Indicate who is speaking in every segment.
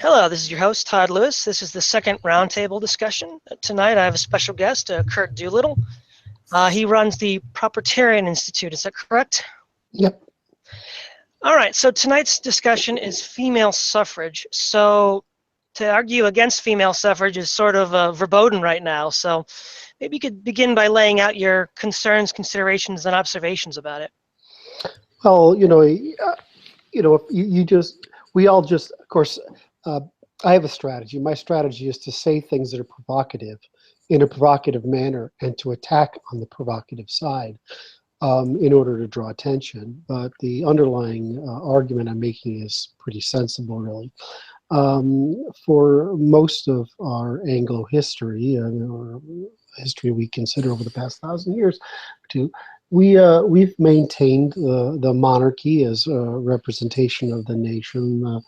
Speaker 1: Hello, this is your host, Todd Lewis. This is the second roundtable discussion. Tonight I have a special guest, Curt Doolittle. He runs the Propertarian Institute, is that correct?
Speaker 2: Yep.
Speaker 1: All right, so tonight's discussion is female suffrage. So to argue against female suffrage is sort of verboten right now. So maybe you could begin by laying out your concerns, considerations, and observations about it.
Speaker 2: Well, we all just, of course, I have a strategy. My strategy is to say things that are provocative in a provocative manner and to attack on the provocative side in order to draw attention. But the underlying argument I'm making is pretty sensible, really. For most of our Anglo history, or history we consider over the past 1,000 years, we've maintained the monarchy as a representation of the nation,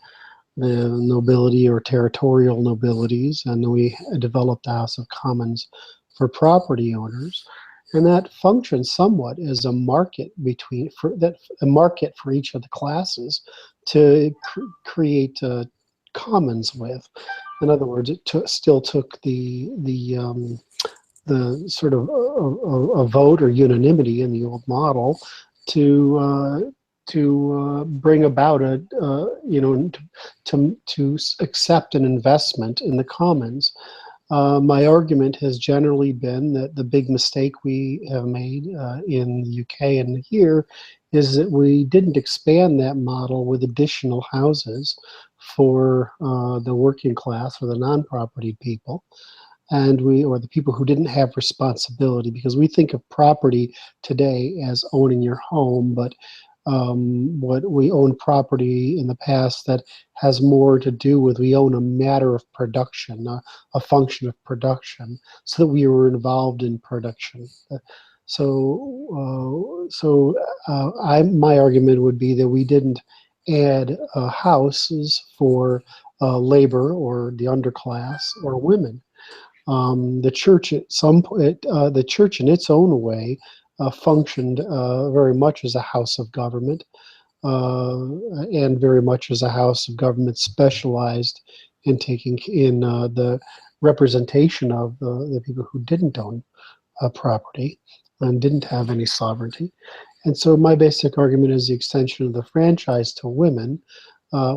Speaker 2: the nobility or territorial nobilities, and we developed the House of Commons for property owners, and that functions somewhat as a market a market for each of the classes to create commons with. In other words, it still took the sort of a vote or unanimity in the old model to bring about to accept an investment in the commons. My argument has generally been that the big mistake we have made in the UK and here is that we didn't expand that model with additional houses for the working class or the non-property people, or the people who didn't have responsibility, because we think of property today as owning your home, but what we own property in the past that has more to do with we own a matter of production, a function of production, so that we were involved in production. My argument would be that we didn't add houses for labor or the underclass or women. The church the church in its own way functioned very much as a house of government, and very much as a house of government specialized in taking in the representation of the people who didn't own property and didn't have any sovereignty. And so my basic argument is the extension of the franchise to women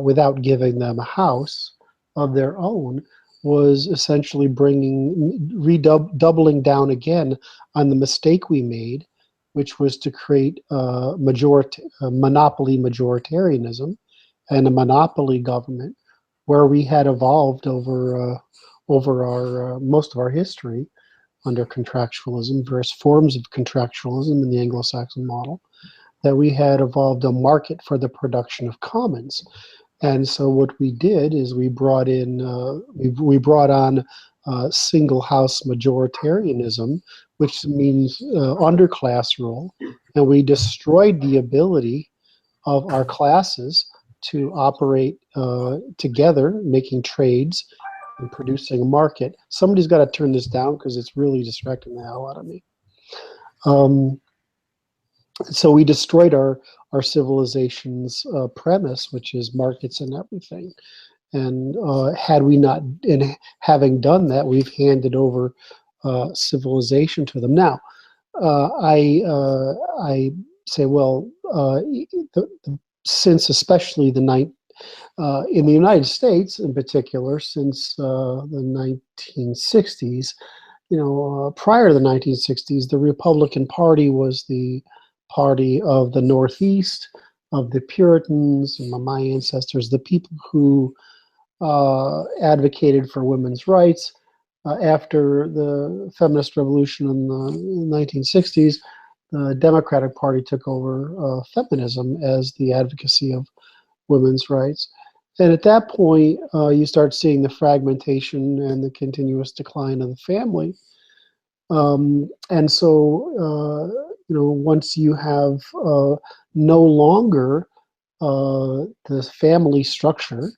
Speaker 2: without giving them a house of their own was essentially doubling down again on the mistake we made, which was to create monopoly majoritarianism and a monopoly government, where we had evolved over our most of our history under contractualism, various forms of contractualism in the Anglo-Saxon model, that we had evolved a market for the production of commons. And so what we did is we brought on single house majoritarianism, which means underclass rule, and we destroyed the ability of our classes to operate together, making trades and producing a market. Somebody's got to turn this down because it's really distracting the hell out of me. So we destroyed our civilization's premise, which is markets and everything. And had we not, in having done that, we've handed over civilization to them. Now, I say, well, since especially in the United States in particular, since the 1960s, prior to the 1960s, the Republican Party was the party of the Northeast, of the Puritans, and my ancestors, the people who advocated for women's rights. After the feminist revolution in the 1960s, the Democratic Party took over feminism as the advocacy of women's rights. And at that point, you start seeing the fragmentation and the continuous decline of the family. And so, once you have no longer the family structure,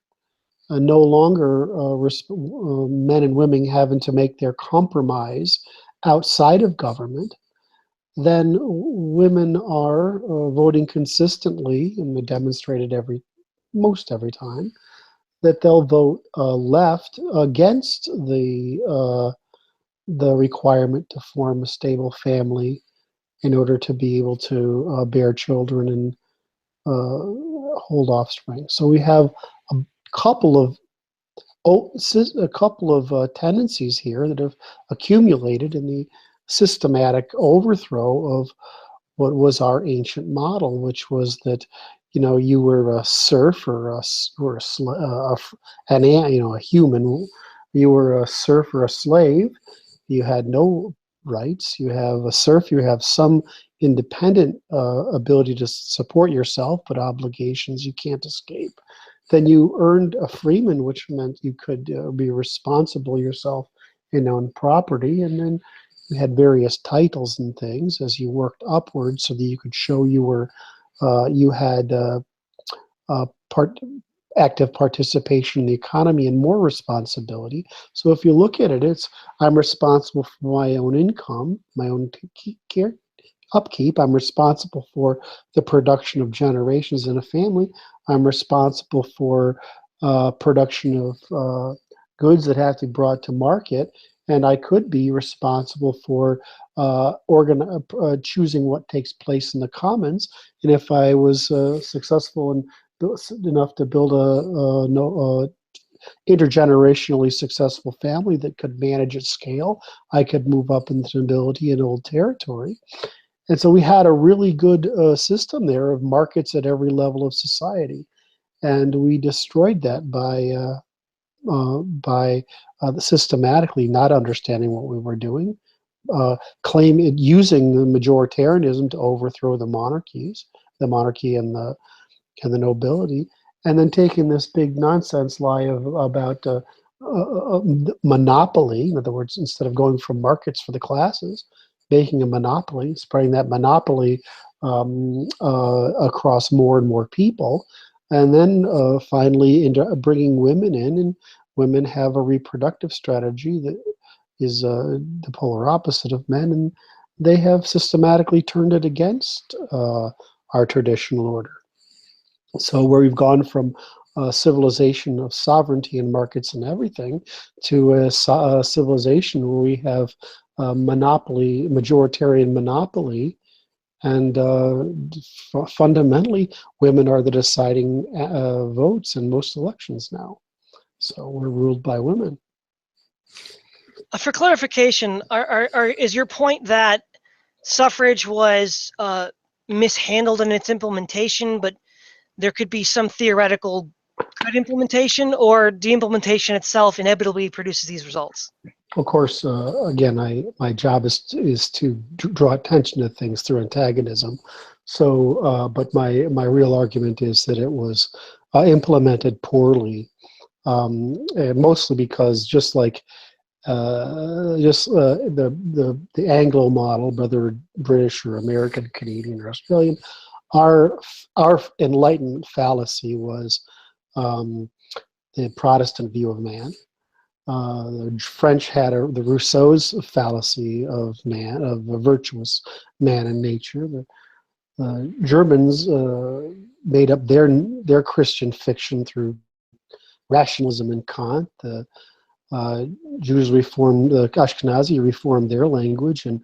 Speaker 2: no longer men and women having to make their compromise outside of government, then women are voting consistently, and demonstrated most every time, that they'll vote left against the requirement to form a stable family in order to be able to bear children and hold offspring. So we have a couple of tendencies here that have accumulated in the systematic overthrow of what was our ancient model, which was that, you were a serf or a human. You were a serf or a slave. You had no rights. You have a serf. You have some independent ability to support yourself, but obligations you can't escape. Then you earned a freeman, which meant you could be responsible yourself and own property. And then you had various titles and things as you worked upwards, so that you could show you had active participation in the economy and more responsibility. So if you look at it, I'm responsible for my own income, my own upkeep. I'm responsible for the production of generations in a family. I'm responsible for production of goods that have to be brought to market. And I could be responsible for choosing what takes place in the commons. And if I was successful and enough to build a intergenerationally successful family that could manage at scale, I could move up into nobility in old territory. And so we had a really good system there of markets at every level of society. And we destroyed that by systematically not understanding what we were doing, using the majoritarianism to overthrow the monarchy and the nobility, and then taking this big nonsense lie about monopoly. In other words, instead of going from markets for the classes, making a monopoly, spreading that monopoly across more and more people, and then finally bringing women in, and women have a reproductive strategy that is the polar opposite of men, and they have systematically turned it against our traditional order. So where we've gone from a civilization of sovereignty and markets and everything to a civilization where we have majoritarian monopoly, and fundamentally women are the deciding votes in most elections now. So we're ruled by women.
Speaker 1: For clarification, is your point that suffrage was mishandled in its implementation, but there could be some theoretical good implementation, or the implementation itself inevitably produces these results?
Speaker 2: Of course, again, my job is to draw attention to things through antagonism. So, but my real argument is that it was implemented poorly, and mostly because just like the Anglo model, whether British or American, Canadian or Australian, our Enlightenment fallacy was the Protestant view of man. The French had the Rousseau's fallacy of man, of a virtuous man in nature. The Germans made up their Christian fiction through rationalism and Kant. The Jews reformed, the Ashkenazi reformed their language and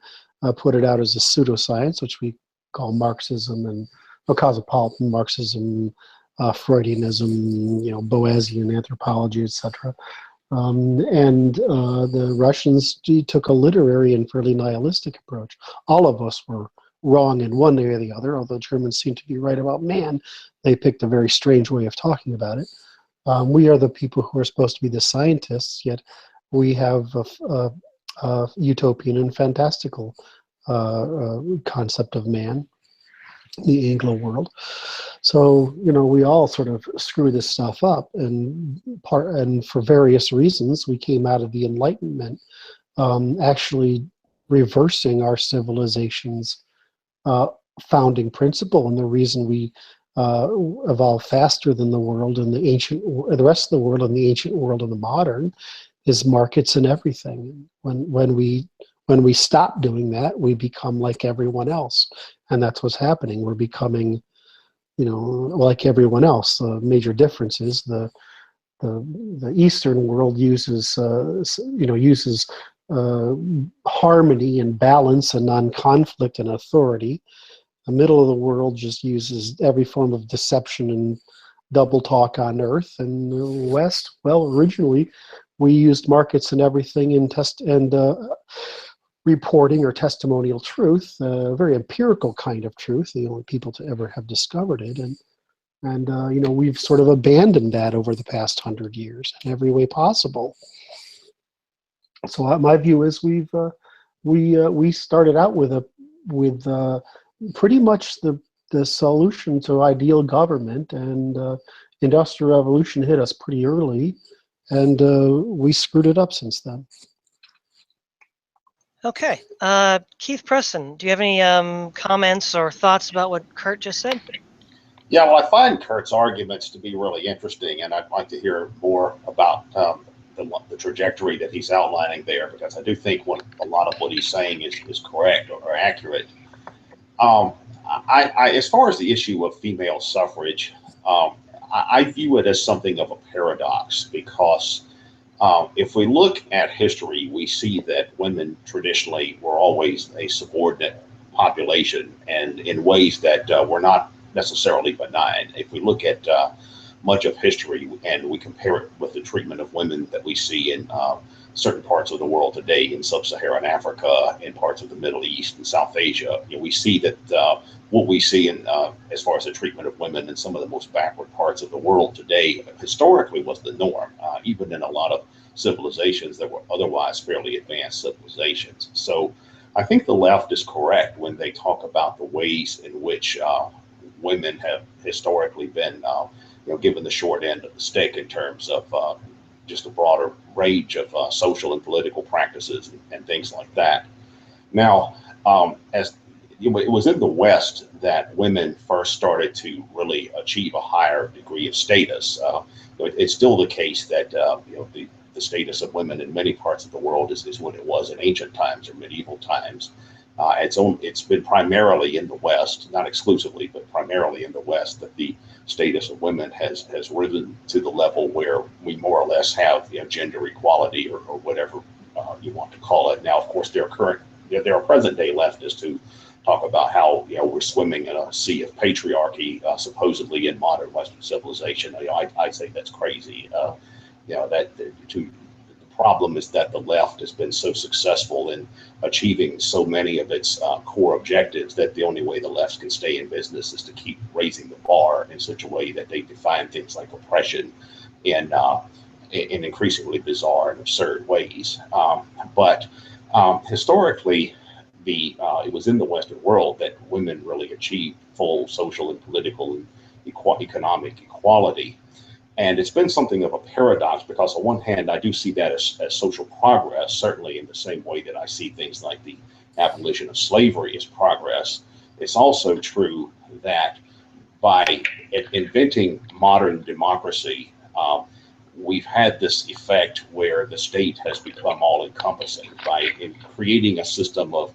Speaker 2: put it out as a pseudoscience, which we call Marxism and cosmopolitan Marxism, Freudianism, Boasian anthropology, etc. And the Russians took a literary and fairly nihilistic approach. All of us were wrong in one way or the other, although Germans seem to be right about man. They picked a very strange way of talking about it. We are the people who are supposed to be the scientists, yet we have a utopian and fantastical concept of man, the Anglo world. So, we all sort of screw this stuff up, and for various reasons, we came out of the Enlightenment actually reversing our civilization's founding principle, and the reason we evolved faster than the world and the rest of the world and the ancient world and the modern is markets and everything. When we stop doing that, we become like everyone else, and that's what's happening. We're becoming, like everyone else. The major difference is the the Eastern world uses uses harmony and balance and non-conflict and authority. The middle of the world just uses every form of deception and double talk on earth. And the West, well, originally we used markets and everything in reporting or testimonial truth, a very empirical kind of truth, the only people to ever have discovered it. And we've sort of abandoned that over the past 100 years in every way possible. So my view is we started out with pretty much the solution to ideal government, and industrial revolution hit us pretty early, and we screwed it up since then.
Speaker 1: Okay, Keith, Preston, do you have any comments or thoughts about what Curt just said?
Speaker 3: Yeah, well, I find Curt's arguments to be really interesting, and I'd like to hear more about the trajectory that he's outlining there, because I do think a lot of what he's saying is correct or accurate. As far as the issue of female suffrage, I view it as something of a paradox, because if we look at history, we see that women traditionally were always a subordinate population, and in ways that were not necessarily benign. If we look at much of history and we compare it with the treatment of women that we see in certain parts of the world today, in sub-Saharan Africa, in parts of the Middle East and South Asia, we see that what we see in as far as the treatment of women in some of the most backward parts of the world today historically was the norm, even in a lot of civilizations that were otherwise fairly advanced civilizations. So I think the left is correct when they talk about the ways in which women have historically been given the short end of the stick in terms of just a broader range of social and political practices and things like that. Now, as it was in the West that women first started to really achieve a higher degree of status. It's still the case that the status of women in many parts of the world is what it was in ancient times or medieval times. It's been primarily in the West, not exclusively, but primarily in the West, that the status of women has risen to the level where we more or less have gender equality or whatever you want to call it. Now, of course, there are present-day leftists who talk about how we're swimming in a sea of patriarchy, supposedly in modern Western civilization. I say that's crazy. The problem is that the left has been so successful in achieving so many of its core objectives that the only way the left can stay in business is to keep raising the bar in such a way that they define things like oppression in increasingly bizarre and absurd ways. But historically, it was in the Western world that women really achieved full social and political and economic equality. And it's been something of a paradox, because on one hand, I do see that as social progress, certainly in the same way that I see things like the abolition of slavery as progress. It's also true that by inventing modern democracy, we've had this effect where the state has become all-encompassing by creating a system of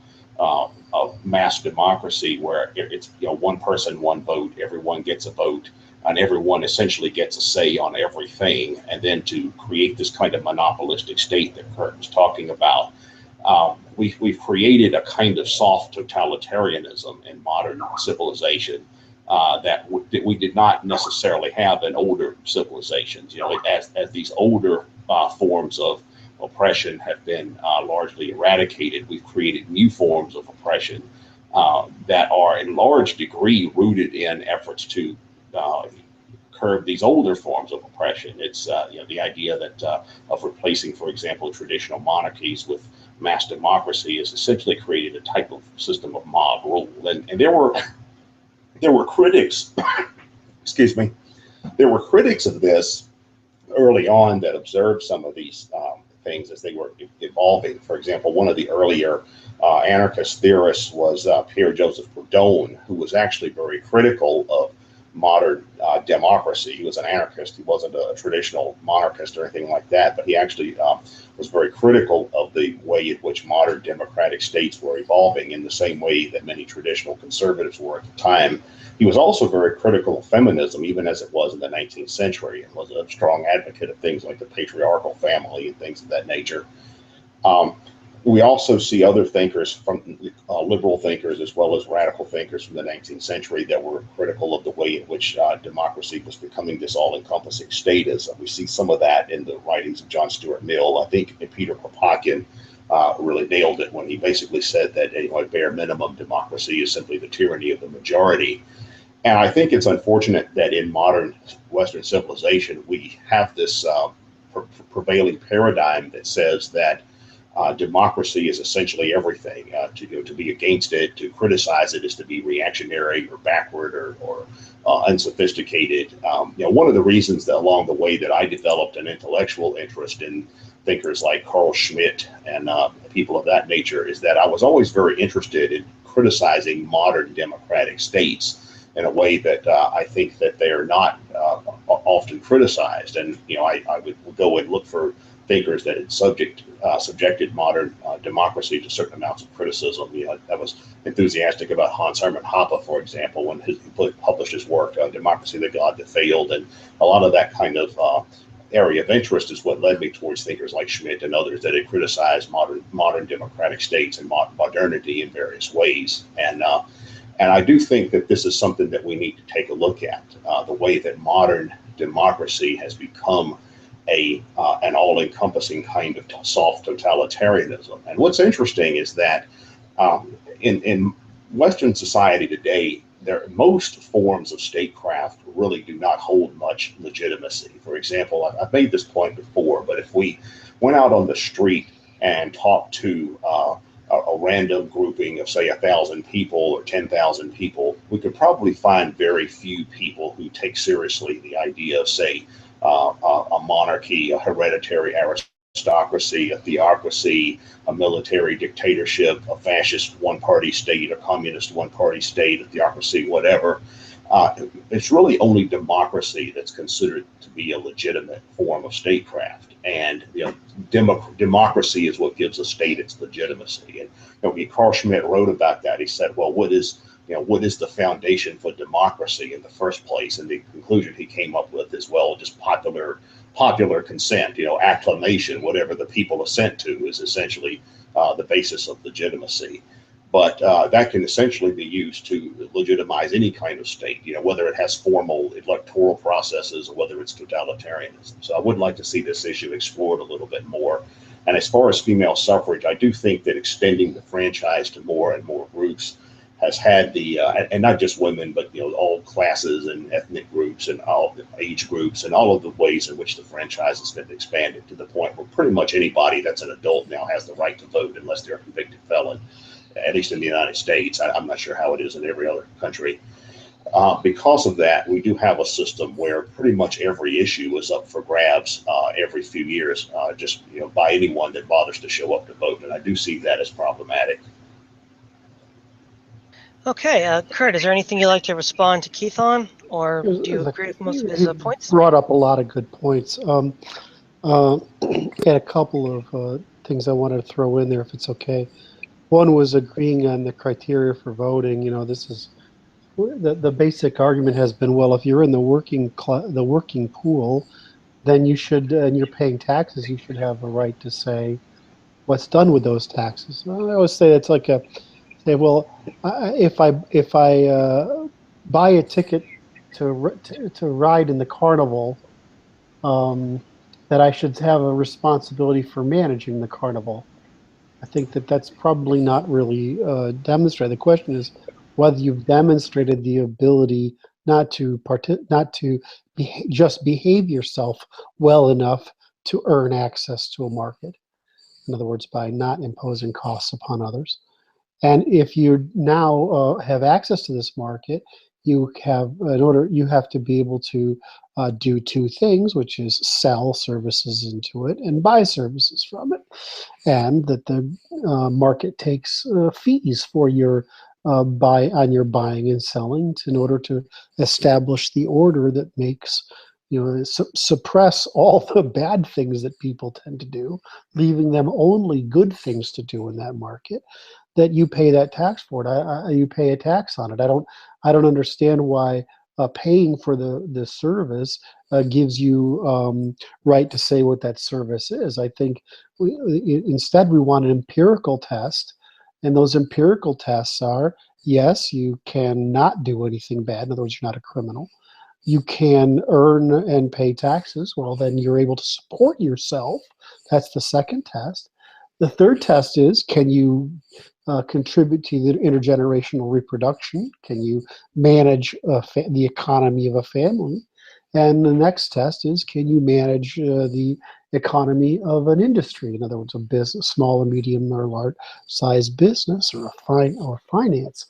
Speaker 3: mass democracy where it's one person, one vote, everyone gets a vote, and everyone essentially gets a say on everything. And then to create this kind of monopolistic state that Curt was talking about, we've created a kind of soft totalitarianism in modern civilization that we did not necessarily have in older civilizations. As these older forms of oppression have been largely eradicated, we've created new forms of oppression that are in large degree rooted in efforts to curb these older forms of oppression. It's the idea that of replacing, for example, traditional monarchies with mass democracy has essentially created a type of system of mob rule. And there were critics, excuse me, there were critics of this early on that observed some of these things as they were evolving. For example, one of the earlier anarchist theorists was Pierre Joseph Proudhon, who was actually very critical of modern democracy. He was an anarchist. He wasn't a traditional monarchist or anything like that, but he actually was very critical of the way in which modern democratic states were evolving in the same way that many traditional conservatives were at the time. He was also very critical of feminism, even as it was in the 19th century, and was a strong advocate of things like the patriarchal family and things of that nature. We also see other thinkers, from liberal thinkers as well as radical thinkers from the 19th century, that were critical of the way in which democracy was becoming this all-encompassing statism. We see some of that in the writings of John Stuart Mill. I think Peter Kropotkin really nailed it when he basically said that, at bare minimum, democracy is simply the tyranny of the majority. And I think it's unfortunate that in modern Western civilization, we have this prevailing paradigm that says that democracy is essentially everything. To be against it, to criticize it, is to be reactionary or backward or unsophisticated. One of the reasons that along the way that I developed an intellectual interest in thinkers like Carl Schmitt and people of that nature is that I was always very interested in criticizing modern democratic states in a way that I think that they are not often criticized. And I would go and look for thinkers that had subjected modern democracy to certain amounts of criticism. I was enthusiastic about Hans Hermann Hoppe, for example, when he published his work, Democracy, the God That Failed, and a lot of that kind of area of interest is what led me towards thinkers like Schmitt and others that had criticized modern democratic states and modernity in various ways. And I do think that this is something that we need to take a look at, the way that modern democracy has become an all-encompassing kind of soft totalitarianism. And what's interesting is that in Western society today, most forms of statecraft really do not hold much legitimacy. For example, I've made this point before, but if we went out on the street and talked to a random grouping of, say, 1,000 people or 10,000 people, we could probably find very few people who take seriously the idea of, say, a monarchy, a hereditary aristocracy, a theocracy, a military dictatorship, a fascist one-party state, a communist one-party state, a theocracy, whatever. It's really only democracy that's considered to be a legitimate form of statecraft. And democracy is what gives a state its legitimacy. And Carl Schmitt wrote about that. He said, well, what is the foundation for democracy in the first place? And the conclusion he came up with is, well, just popular consent, acclamation, whatever the people assent to is essentially the basis of legitimacy. But that can essentially be used to legitimize any kind of state, whether it has formal electoral processes or whether it's totalitarianism. So I would like to see this issue explored a little bit more. And as far as female suffrage, I do think that extending the franchise to more and more groups has had and not just women, but all classes and ethnic groups and all age groups and all of the ways in which the franchise has been expanded to the point where pretty much anybody that's an adult now has the right to vote unless they're a convicted felon, at least in the United States. I'm not sure how it is in every other country. Because of that, we do have a system where pretty much every issue is up for grabs every few years, just by anyone that bothers to show up to vote, and I do see that as problematic.
Speaker 1: Okay, Curt, is there anything you'd like to respond to Keith on, or do you agree with most of his points?
Speaker 2: Brought up a lot of good points. Had a couple of things I wanted to throw in there, if it's okay. One was agreeing on the criteria for voting. This is the basic argument has been, well, if you're in the working pool, then you should, and you're paying taxes, you should have a right to say what's done with those taxes. Well, I always say it's like well, if I buy a ticket to ride in the carnival, that I should have a responsibility for managing the carnival. I think that that's probably not really demonstrated. The question is whether you've demonstrated the ability not to just behave yourself well enough to earn access to a market. In other words, by not imposing costs upon others. And if you now have access to this market, you have to be able to do two things, which is sell services into it and buy services from it, and that the market takes fees for your on your buying and selling in order to establish the order that makes, suppress all the bad things that people tend to do, leaving them only good things to do in that market, that you pay that tax for it. You pay a tax on it. I don't understand why paying for the service gives you right to say what that service is. I think instead we want an empirical test, and those empirical tests are, yes, you can not do anything bad. In other words, you're not a criminal. You can earn and pay taxes. Well, then you're able to support yourself. That's the second test. The third test is, can you contribute to the intergenerational reproduction? Can you manage the economy of a family? And the next test is, can you manage the economy of an industry? In other words, a business, small and medium or large size business, or finance.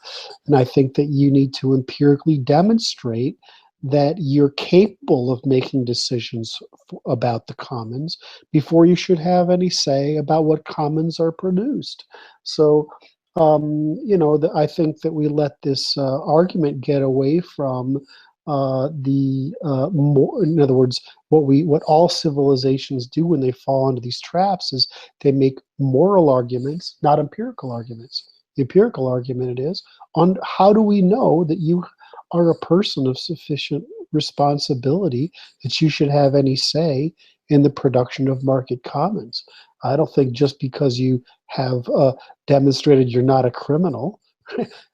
Speaker 2: And I think that you need to empirically demonstrate that you're capable of making decisions about the commons before you should have any say about what commons are produced. So, I think that we let this argument get away from in other words, what all civilizations do when they fall into these traps is they make moral arguments, not empirical arguments. The empirical argument it is on how do we know that you are a person of sufficient responsibility that you should have any say in the production of market commons. I don't think just because you have demonstrated you're not a criminal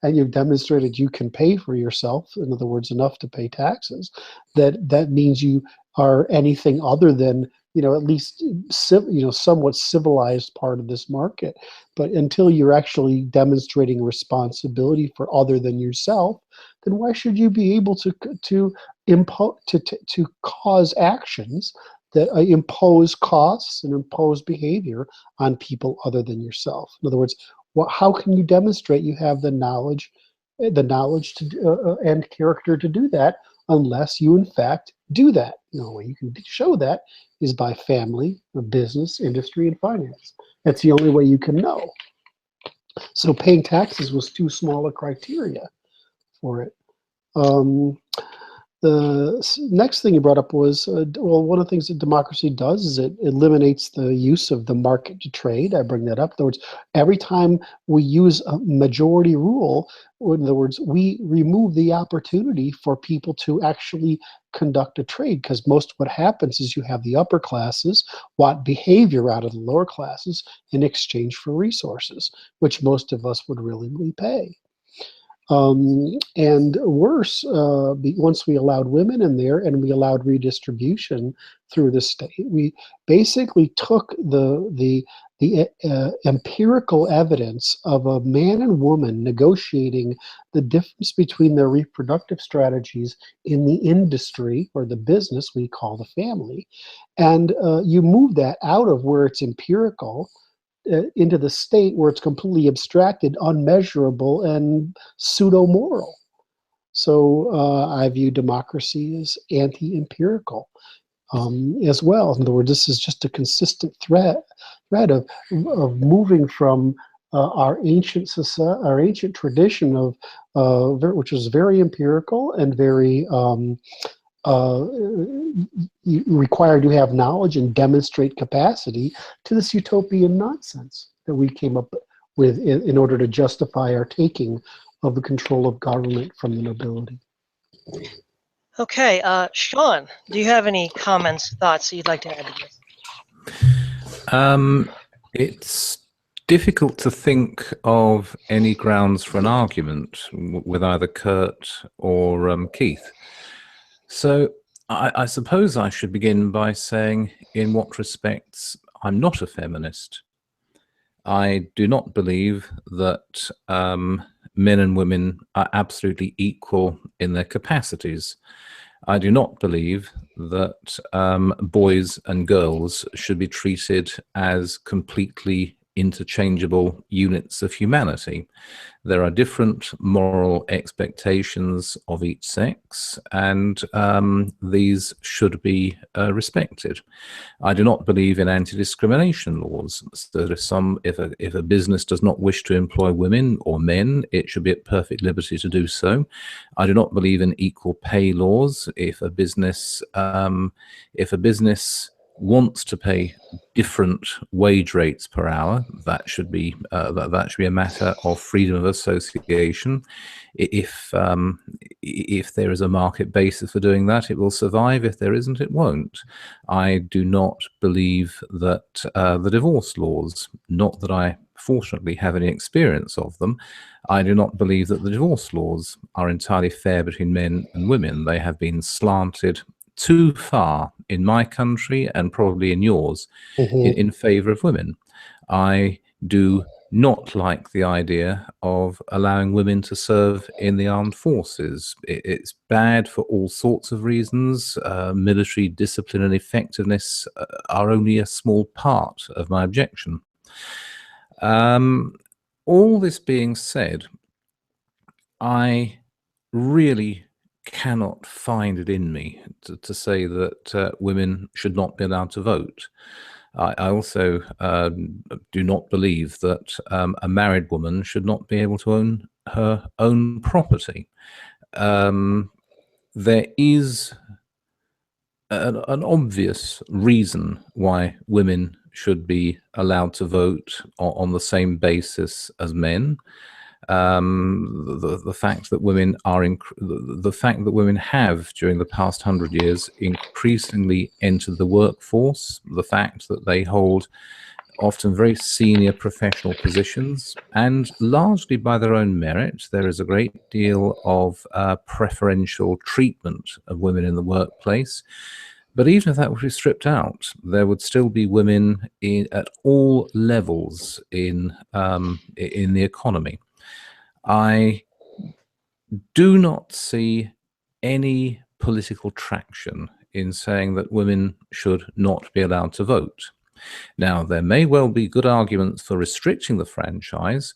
Speaker 2: and you've demonstrated you can pay for yourself, in other words, enough to pay taxes, that means you are anything other than, at least, somewhat civilized part of this market. But until you're actually demonstrating responsibility for other than yourself, then why should you be able to cause actions that impose costs and impose behavior on people other than yourself? In other words, how can you demonstrate you have the knowledge to and character to do that unless you in fact do that? The way you can show that is by family, business, industry, and finance. That's the only way you can know. So paying taxes was too small a criteria for it. The next thing you brought up was, one of the things that democracy does is it eliminates the use of the market to trade. I bring that up. In other words, every time we use a majority rule, in other words, we remove the opportunity for people to actually conduct a trade, because most of what happens is you have the upper classes want behavior out of the lower classes in exchange for resources, which most of us would willingly pay. And worse, once we allowed women in there and we allowed redistribution through the state, we basically took the empirical evidence of a man and woman negotiating the difference between their reproductive strategies in the industry or the business we call the family, and you move that out of where it's empirical into the state where it's completely abstracted, unmeasurable, and pseudo-moral. So I view democracy as anti-empirical as well. In other words, this is just a consistent thread of moving from our ancient tradition of which is very empirical and very required to have knowledge and demonstrate capacity, to this utopian nonsense that we came up with in order to justify our taking of the control of government from the nobility.
Speaker 1: Okay, Sean, do you have any comments, thoughts that you'd like to add to this?
Speaker 4: It's difficult to think of any grounds for an argument with either Curt or Keith. So I suppose I should begin by saying in what respects I'm not a feminist. I do not believe that men and women are absolutely equal in their capacities. I do not believe that boys and girls should be treated as completely interchangeable units of humanity. There are different moral expectations of each sex, and these should be respected. I do not believe in anti-discrimination laws. So that if a business does not wish to employ women or men, it should be at perfect liberty to do so. I do not believe in equal pay laws. If a business wants to pay different wage rates per hour, that should be that should be a matter of freedom of association. If there is a market basis for doing that, it will survive. If there isn't, it won't. I do not believe that the divorce laws, not that I fortunately have any experience of them, I do not believe that the divorce laws are entirely fair between men and women. They have been slanted too far in my country and probably in yours in favor of women. I do not like the idea of allowing women to serve in the armed forces. It's bad for all sorts of reasons. Military discipline and effectiveness are only a small part of my objection. All this being said, I really cannot find it in me to say that women should not be allowed to vote. I also do not believe that a married woman should not be able to own her own property. There is an obvious reason why women should be allowed to vote on the same basis as men. The fact that women are the fact that women have during the past 100 years increasingly entered the workforce, the fact that they hold often very senior professional positions, and largely by their own merit, there is a great deal of preferential treatment of women in the workplace. But even if that were stripped out, there would still be women at all levels in the economy. I do not see any political traction in saying that women should not be allowed to vote. Now, there may well be good arguments for restricting the franchise.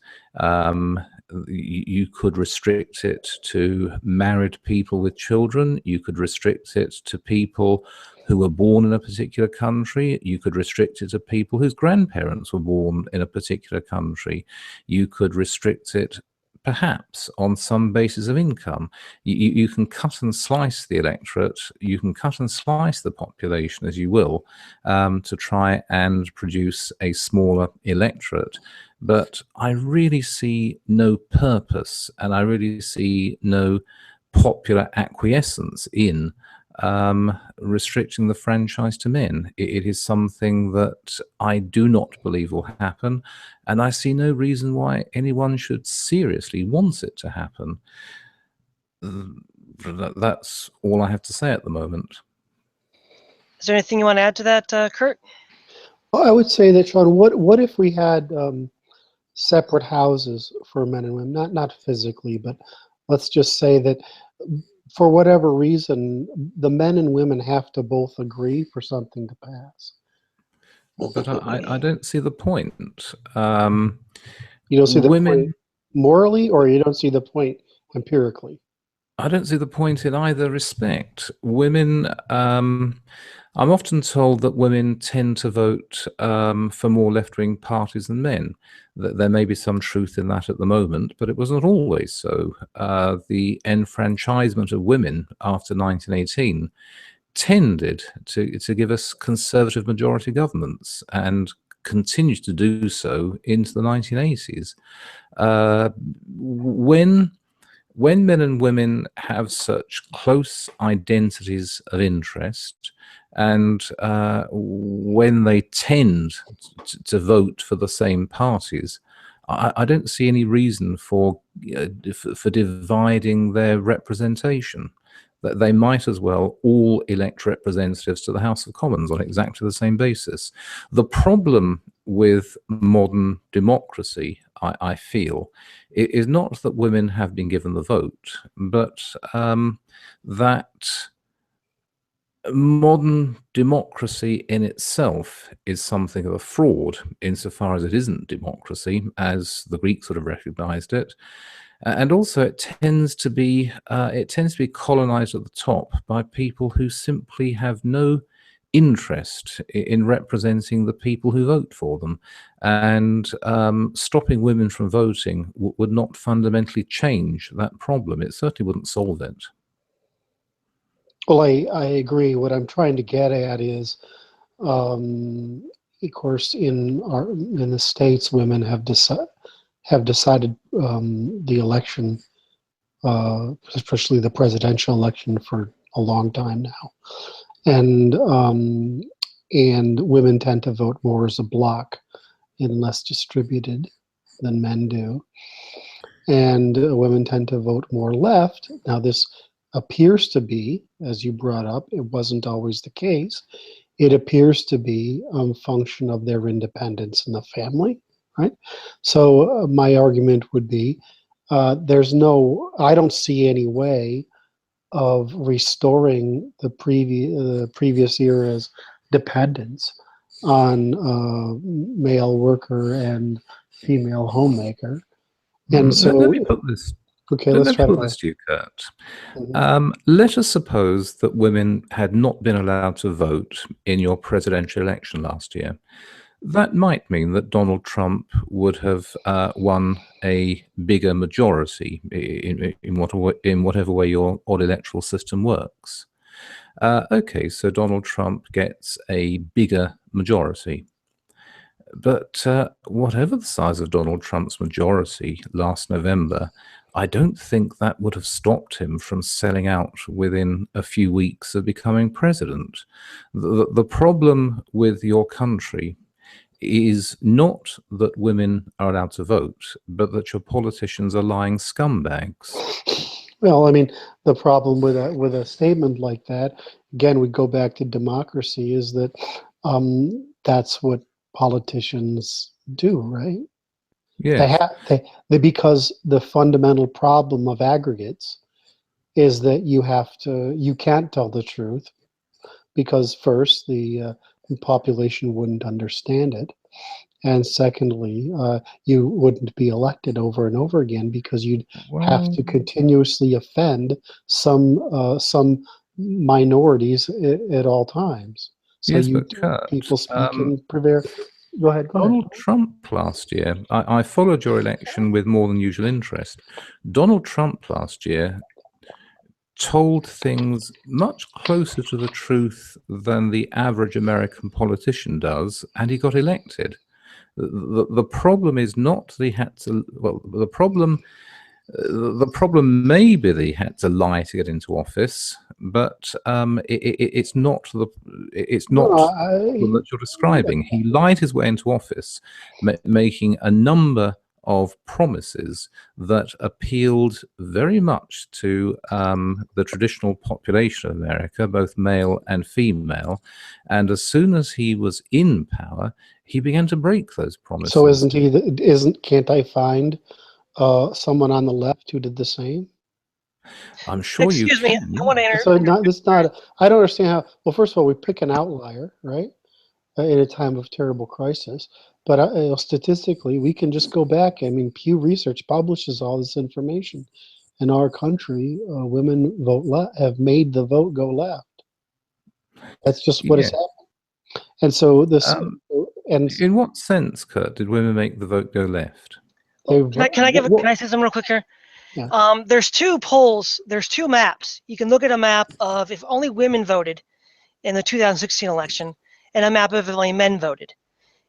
Speaker 4: You could restrict it to married people with children. You could restrict it to people who were born in a particular country. You could restrict it to people whose grandparents were born in a particular country. You could restrict it perhaps on some basis of income. You can cut and slice the electorate, you can cut and slice the population as you will, to try and produce a smaller electorate. But I really see no purpose, and I really see no popular acquiescence in restricting the franchise to men. It is something that I do not believe will happen, and I see no reason why anyone should seriously want it to happen. That's all I have to say at the moment.
Speaker 1: Is there anything you want to add to that, Curt?
Speaker 2: Well, I would say that, Sean, what if we had separate houses for men and women? Not physically, but let's just say that for whatever reason, the men and women have to both agree for something to pass.
Speaker 4: But I don't see the point.
Speaker 2: You don't see the point morally, or you don't see the point empirically?
Speaker 4: I don't see the point in either respect. Women, I'm often told that women tend to vote for more left-wing parties than men. There may be some truth in that at the moment, but it was not always so. The enfranchisement of women after 1918 tended to give us conservative majority governments, and continues to do so into the 1980s. When men and women have such close identities of interest, and when they tend to vote for the same parties, I don't see any reason for dividing their representation. That they might as well all elect representatives to the House of Commons on exactly the same basis. The problem with modern democracy, I feel, is not that women have been given the vote, but that modern democracy in itself is something of a fraud insofar as it isn't democracy, as the Greeks sort of recognized it. And also it tends to be colonized at the top by people who simply have no interest in representing the people who vote for them. And stopping women from voting would not fundamentally change that problem. It certainly wouldn't solve it.
Speaker 2: Well, I agree. What I'm trying to get at is, of course, in the States, women have decided the election, especially the presidential election, for a long time now, and women tend to vote more as a bloc and less distributed than men do, and women tend to vote more left. Now, this appears to be, as you brought up, it wasn't always the case. It appears to be a function of their independence in the family, right? So my argument would be, I don't see any way of restoring the previous era's dependence on male worker and female homemaker. And so,
Speaker 4: let me put this.
Speaker 2: okay,
Speaker 4: Let
Speaker 2: let's
Speaker 4: me
Speaker 2: try
Speaker 4: put
Speaker 2: to.
Speaker 4: this to you, Kurt.
Speaker 2: Mhm.
Speaker 4: Let us suppose that women had not been allowed to vote in your presidential election last year. That might mean that Donald Trump would have won a bigger majority in whatever way your odd electoral system works. Okay, so Donald Trump gets a bigger majority. But whatever the size of Donald Trump's majority last November, I don't think that would have stopped him from selling out within a few weeks of becoming president. The problem with your country is not that women are allowed to vote, but that your politicians are lying scumbags.
Speaker 2: Well, I mean, the problem with a statement like that, again, we go back to democracy, is that that's what politicians do, right?
Speaker 4: Yes.
Speaker 2: Because the fundamental problem of aggregates is that you can't tell the truth, because first the population wouldn't understand it, and secondly, you wouldn't be elected over and over again, because you'd have
Speaker 4: Well,
Speaker 2: to continuously offend some minorities at all times. So
Speaker 4: yes, but Kurt,
Speaker 2: people speak in prevail. Go ahead.
Speaker 4: Donald Trump last year, I followed your election with more than usual interest. Donald Trump last year told things much closer to the truth than the average American politician does, and he got elected. The problem is not that he had to, well, the problem may be that he had to lie to get into office, but it's not the
Speaker 2: No,
Speaker 4: problem that you're describing. He lied his way into office, making a number of promises that appealed very much to the traditional population of America, both male and female. And as soon as he was in power, he began to break those promises.
Speaker 2: So can't I find someone on the left who did the same?
Speaker 4: I'm sure you
Speaker 1: Excuse me,
Speaker 4: can.
Speaker 1: I want to
Speaker 2: So I don't understand how. Well, first of all, we pick an outlier, right, in a time of terrible crisis. But statistically, we can just go back. I mean, Pew Research publishes all this information. In our country, women have made the vote go left. That's just what has
Speaker 4: Yeah.
Speaker 2: happened. And so
Speaker 4: In what sense, Kurt, did women make the vote go left?
Speaker 1: Can I say something real quick here?
Speaker 2: Yeah.
Speaker 1: There's two polls. There's two maps. You can look at a map of if only women voted in the 2016 election, and a map of if only men voted.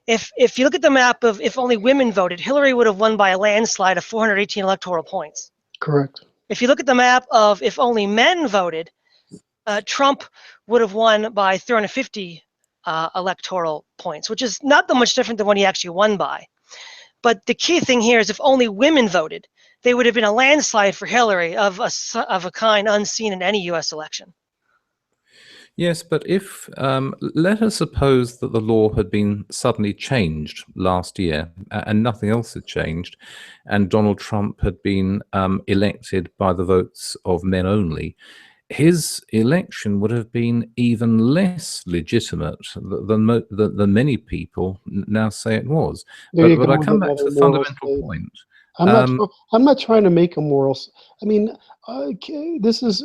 Speaker 1: If you look at the map of if only women voted, Hillary would have won by a landslide of 418 electoral points.
Speaker 2: Correct.
Speaker 1: If you look at the map of if only men voted, Trump would have won by 350 electoral points, which is not that much different than what he actually won by. But the key thing here is if only women voted, they would have been a landslide for Hillary of a kind unseen in any U.S. election.
Speaker 4: Yes, but if let us suppose that the law had been suddenly changed last year and nothing else had changed, and Donald Trump had been elected by the votes of men only, his election would have been even less legitimate than many people now say it was.
Speaker 2: There you
Speaker 4: But
Speaker 2: go
Speaker 4: I
Speaker 2: with
Speaker 4: come back to
Speaker 2: another
Speaker 4: the
Speaker 2: moral
Speaker 4: fundamental
Speaker 2: statement.
Speaker 4: point.
Speaker 2: I'm not trying to make a moral. I mean, this is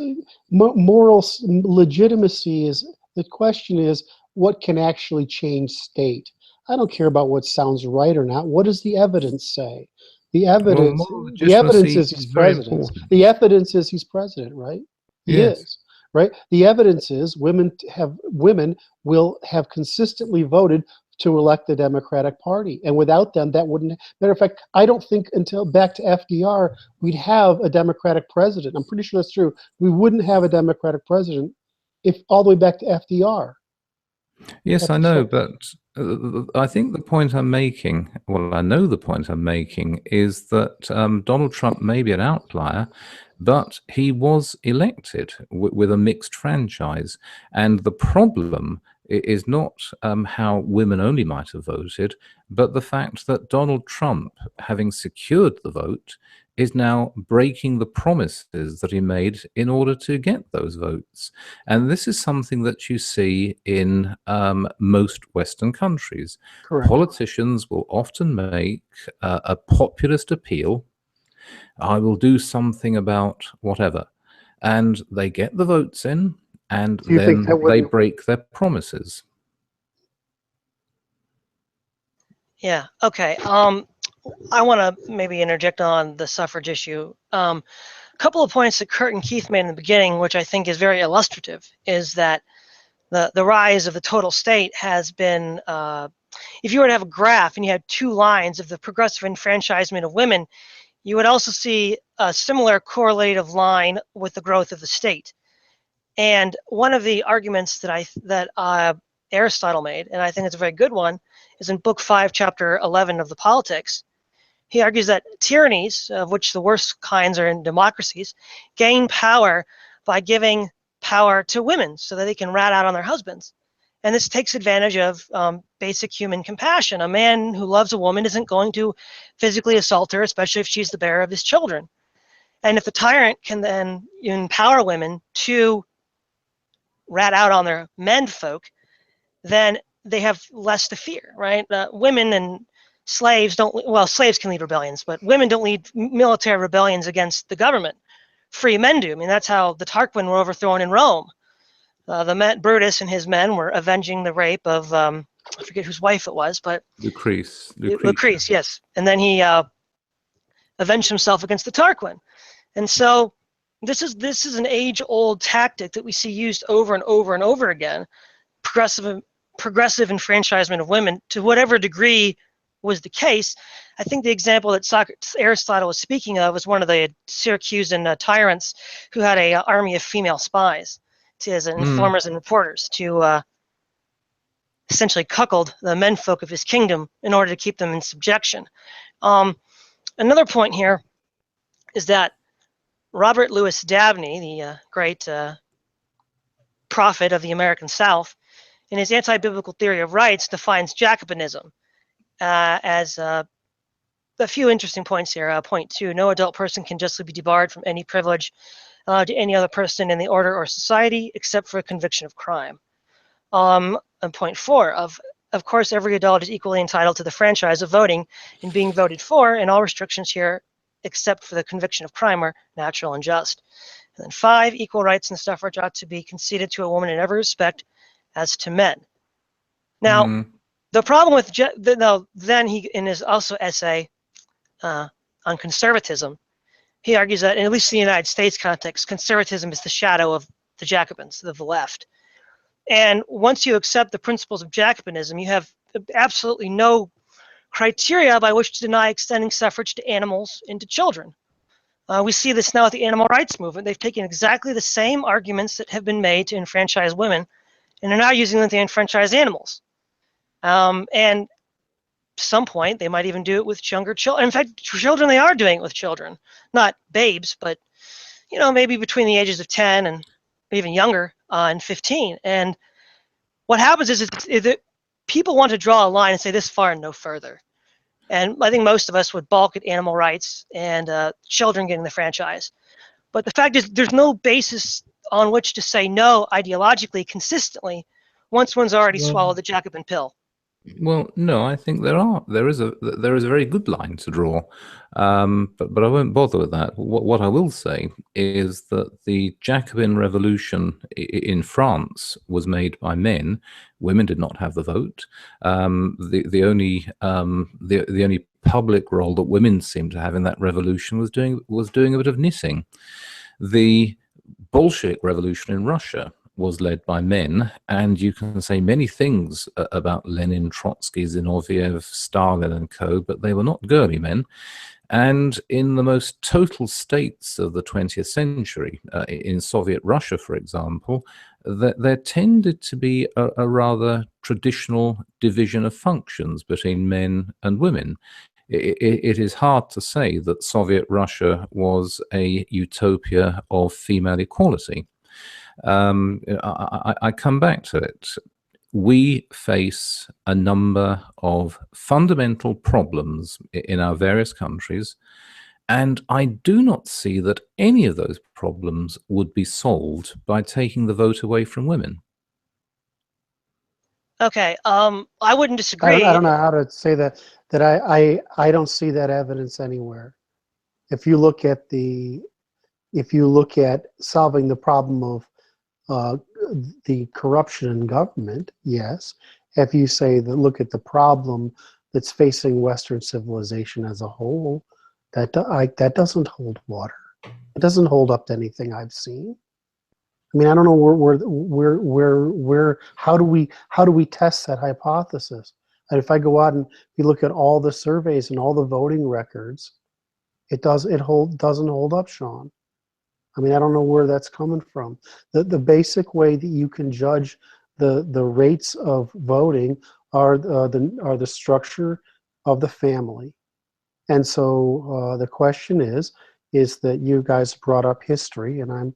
Speaker 2: moral legitimacy. Is the question is what can actually change state? I don't care about what sounds right or not. What does the evidence say?
Speaker 4: Well, moral
Speaker 2: The evidence
Speaker 4: legitimacy
Speaker 2: is he's
Speaker 4: is very
Speaker 2: president.
Speaker 4: important.
Speaker 2: The evidence is he's president, right? He
Speaker 4: Yes.
Speaker 2: is, right? The evidence is women will have consistently voted to elect the Democratic Party, and without them, that wouldn't. Matter of fact, I don't think until back to FDR we'd have a Democratic president. I'm pretty sure that's true. We wouldn't have a Democratic president if all the way back to FDR.
Speaker 4: Yes, I
Speaker 2: That's
Speaker 4: know,
Speaker 2: so,
Speaker 4: but I think the point I'm making, well, I know the point I'm making, is that Donald Trump may be an outlier, but he was elected with a mixed franchise. And the problem is not how women only might have voted, but the fact that Donald Trump, having secured the vote, is now breaking the promises that he made in order to get those votes. And this is something that you see in most Western countries.
Speaker 2: correct.
Speaker 4: Politicians will often make a populist appeal. I will do something about whatever. And they get the votes in, and
Speaker 2: Do you think
Speaker 4: then
Speaker 2: that
Speaker 4: they
Speaker 2: would?
Speaker 4: break their promises.
Speaker 1: Yeah. Okay. I want to maybe interject on the suffrage issue. A couple of points that Curt and Keith made in the beginning, which I think is very illustrative, is that the rise of the total state has been, if you were to have a graph and you had two lines of the progressive enfranchisement of women, you would also see a similar correlative line with the growth of the state. And one of the arguments that Aristotle made, and I think it's a very good one, is in Book 5, Chapter 11 of the Politics. He argues that tyrannies, of which the worst kinds are in democracies, gain power by giving power to women so that they can rat out on their husbands. And this takes advantage of basic human compassion. A man who loves a woman isn't going to physically assault her, especially if she's the bearer of his children. And if the tyrant can then empower women to rat out on their menfolk, then they have less to fear, right? Women and slaves slaves can lead rebellions, but women don't lead military rebellions against the government. Free men do. I mean, that's how the Tarquin were overthrown in Rome. Brutus and his men were avenging the rape of, I forget whose wife it was, but Lucrece, yes. And then he avenged himself against the Tarquin. And so this is an age-old tactic that we see used over and over and over again. Progressive enfranchisement of women, to whatever degree was the case. I think the example that Aristotle was speaking of was one of the Syracusan tyrants who had an army of female spies as informers and reporters to essentially cuckold the menfolk of his kingdom in order to keep them in subjection. Another point here is that Robert Louis Dabney, the great prophet of the American South, in his anti-biblical theory of rights, defines Jacobinism as a few interesting points here. Point 2, no adult person can justly be debarred from any privilege to any other person in the order or society except for a conviction of crime. And point 4, of course, every adult is equally entitled to the franchise of voting and being voted for, and all restrictions here except for the conviction of crime are natural and just. And then 5, equal rights and suffrage ought to be conceded to a woman in every respect as to men. Now, the problem with then he in his also essay on conservatism, he argues that, at least in the United States context, conservatism is the shadow of the Jacobins, of the left. And once you accept the principles of Jacobinism, you have absolutely no criteria by which to deny extending suffrage to animals and to children. We see this now with the animal rights movement. They've taken exactly the same arguments that have been made to enfranchise women, and they're now using them to enfranchise animals. And at some point, they might even do it with younger children. In fact, children, they are doing it with children. Not babes, but, maybe between the ages of 10 and even younger and 15. And what happens is that people want to draw a line and say this far and no further. And I think most of us would balk at animal rights and children getting the franchise. But the fact is there's no basis on which to say no ideologically consistently once one's already swallowed the Jacobin pill.
Speaker 4: Well, no, I think there is a very good line to draw, but I won't bother with that. What I will say is that the Jacobin Revolution in France was made by men. Women did not have the vote. The only public role that women seemed to have in that revolution was doing a bit of knitting. The Bolshevik Revolution in Russia was led by men, and you can say many things about Lenin, Trotsky, Zinoviev, Stalin and co, but they were not girly men. And in the most total states of the 20th century, in Soviet Russia, for example, there tended to be a rather traditional division of functions between men and women. It is hard to say that Soviet Russia was a utopia of female equality. I come back to it. We face a number of fundamental problems in our various countries, and I do not see that any of those problems would be solved by taking the vote away from women.
Speaker 1: Okay, I wouldn't disagree.
Speaker 2: I don't know how to say that. I don't see that evidence anywhere. If you look at solving the problem of the corruption in government, yes. If you say that, look at the problem that's facing Western civilization as a whole, that doesn't hold water. It doesn't hold up to anything I've seen. I mean, I don't know how do we test that hypothesis? And if I go out and you look at all the surveys and all the voting records, doesn't hold up, Sean. I mean, I don't know where that's coming from. The basic way that you can judge the rates of voting are the structure of the family. And so the question is that you guys brought up history, and I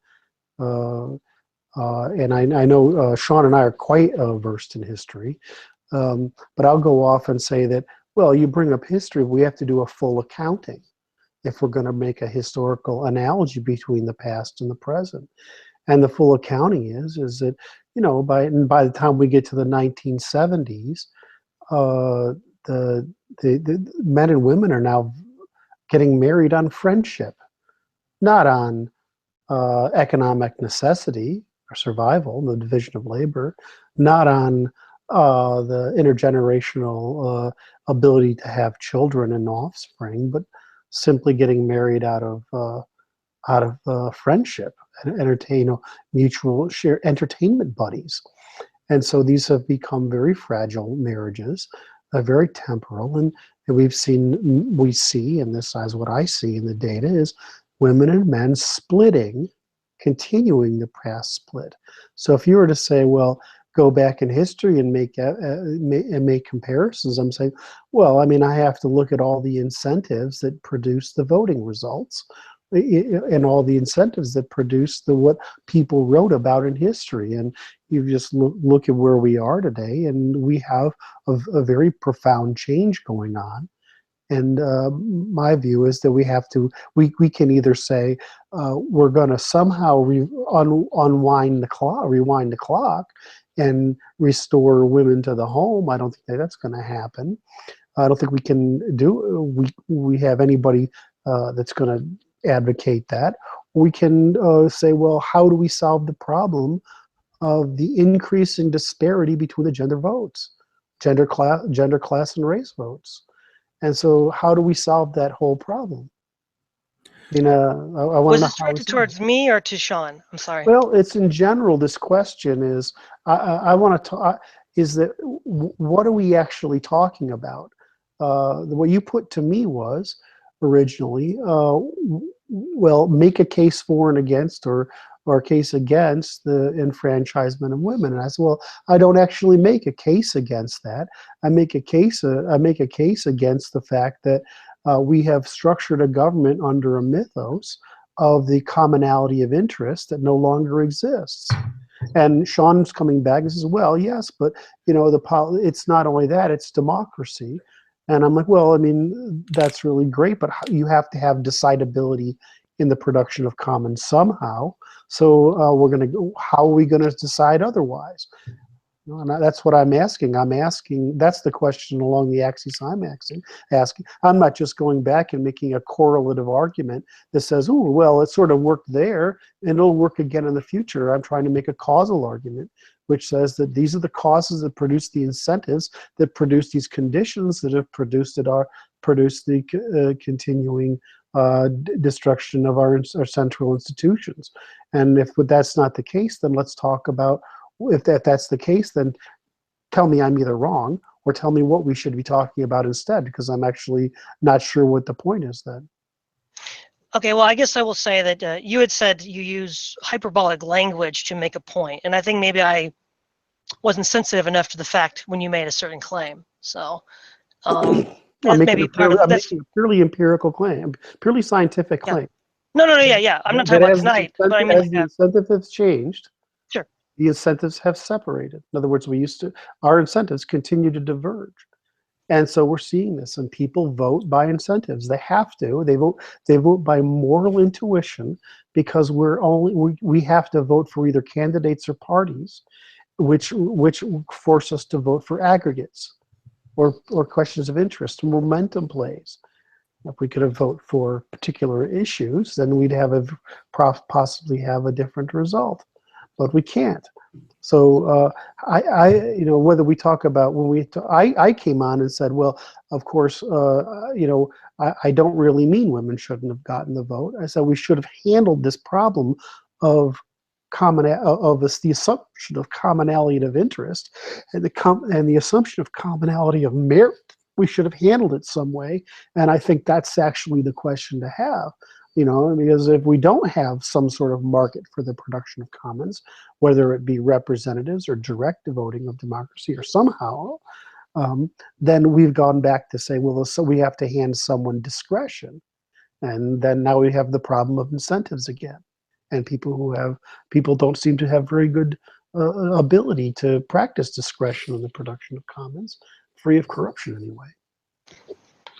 Speaker 2: know Sean and I are quite versed in history, but I'll go off and say that, well, you bring up history, we have to do a full accounting if we're going to make a historical analogy between the past and the present. And the full accounting is that, you know, by the time we get to the 1970s, the men and women are now getting married on friendship, not on economic necessity or survival, the division of labor, not on the intergenerational ability to have children and offspring, but simply getting married out of friendship and mutual share entertainment buddies. And so these have become very fragile marriages, very temporal, and we see, and this is what I see in the data, is women and men splitting, continuing the past split. So if you were to say, well, go back in history and make comparisons, I'm saying, well, I mean, I have to look at all the incentives that produce the voting results, and all the incentives that produce what people wrote about in history. And you just look at where we are today, and we have a very profound change going on. And my view is that we can either say we're going to somehow rewind the clock and restore women to the home. I don't think that's going to happen. I don't think we can we have anybody that's going to advocate that. We can say, well, how do we solve the problem of the increasing disparity between the gender votes, gender, class, and race votes? And so how do we solve that whole problem? I want
Speaker 1: Was
Speaker 2: to
Speaker 1: this directed towards me or to Sean? I'm sorry.
Speaker 2: Well, it's in general. This question is, I want to talk, is that what are we actually talking about? What you put to me was originally, well, make a case for and against, or a case against the enfranchisement of women. And I said, well, I don't actually make a case against that. I make a case against the fact that we have structured a government under a mythos of the commonality of interest that no longer exists. And Sean's coming back and says, well, yes, but you know, it's not only that, it's democracy. And I'm like, well, I mean, that's really great, but you have to have decidability in the production of commons somehow. So we're going to go, how are we going to decide otherwise? You know, and that's what I'm asking. That's the question along the axis I'm asking. I'm not just going back and making a correlative argument that says, oh, well, it sort of worked there and it'll work again in the future. I'm trying to make a causal argument, which says that these are the causes that produce the incentives that produce these conditions that have produced the continuing destruction of our central institutions. And if that's not the case, then let's talk about, if that's the case, then tell me I'm either wrong or tell me what we should be talking about instead, because I'm actually not sure what the point is then.
Speaker 1: Okay, well, I guess I will say that you had said you use hyperbolic language to make a point, and I think maybe I wasn't sensitive enough to the fact when you made a certain claim. So
Speaker 2: I'm
Speaker 1: that's
Speaker 2: making
Speaker 1: maybe part of
Speaker 2: I'm
Speaker 1: that's.
Speaker 2: making a purely empirical claim, purely scientific
Speaker 1: Yeah.
Speaker 2: claim.
Speaker 1: No, yeah. I'm not talking
Speaker 2: That
Speaker 1: about
Speaker 2: as
Speaker 1: tonight, but I mean
Speaker 2: as
Speaker 1: like
Speaker 2: the
Speaker 1: that.
Speaker 2: incentive has changed,
Speaker 1: Sure.
Speaker 2: the incentives have separated. In other words, our incentives continue to diverge. And so we're seeing this, and people vote by incentives. They have to. They vote by moral intuition, because we have to vote for either candidates or parties, which force us to vote for aggregates or questions of interest, momentum plays. If we could have voted for particular issues, then we'd possibly have a different result, but we can't. So whether we talk about I came on and said, well, of course, I don't really mean women shouldn't have gotten the vote. I said we should have handled this problem of the assumption of commonality of interest and the assumption of commonality of merit. We should have handled it some way, and I think that's actually the question to have. Because if we don't have some sort of market for the production of commons, whether it be representatives or direct voting of democracy or somehow, then we've gone back to say, well, so we have to hand someone discretion. And then now we have the problem of incentives again. And people don't seem to have very good ability to practice discretion in the production of commons, free of corruption anyway.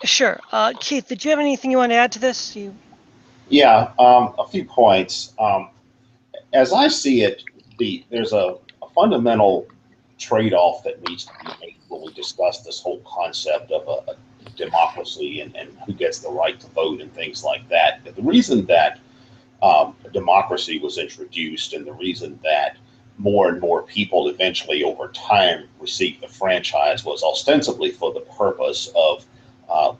Speaker 1: Sure. Keith, did you have anything you want to add to this?
Speaker 3: Yeah, a few points. As I see it, there's a fundamental trade-off that needs to be made when we discuss this whole concept of a democracy and who gets the right to vote and things like that. The reason that democracy was introduced, and the reason that more and more people eventually over time received the franchise, was ostensibly for the purpose of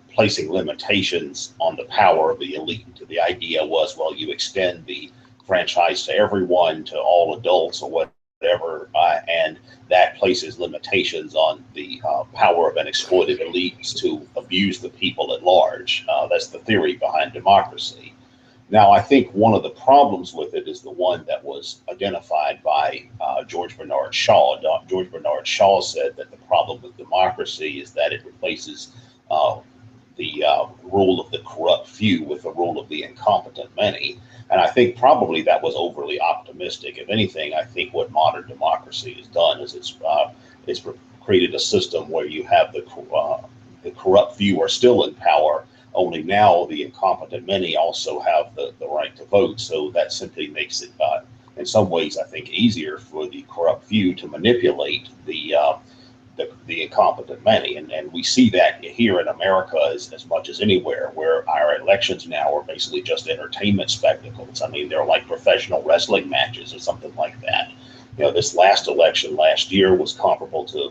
Speaker 3: placing limitations on the power of the elite. The idea was, well, you extend the franchise to everyone, to all adults or whatever, and that places limitations on the power of an exploited elites to abuse the people at large. That's the theory behind democracy. Now, I think one of the problems with it is the one that was identified by George Bernard Shaw. George Bernard Shaw said that the problem with democracy is that it replaces the rule of the corrupt few with the rule of the incompetent many. And I think probably that was overly optimistic. If anything, I think what modern democracy has done is it's created a system where you have the corrupt few are still in power, only now the incompetent many also have the right to vote. So that simply makes it, in some ways, I think, easier for the corrupt few to manipulate the incompetent many. And we see that here in America as much as anywhere, where our elections now are basically just entertainment spectacles. I mean, they're like professional wrestling matches or something like that. This last election last year was comparable to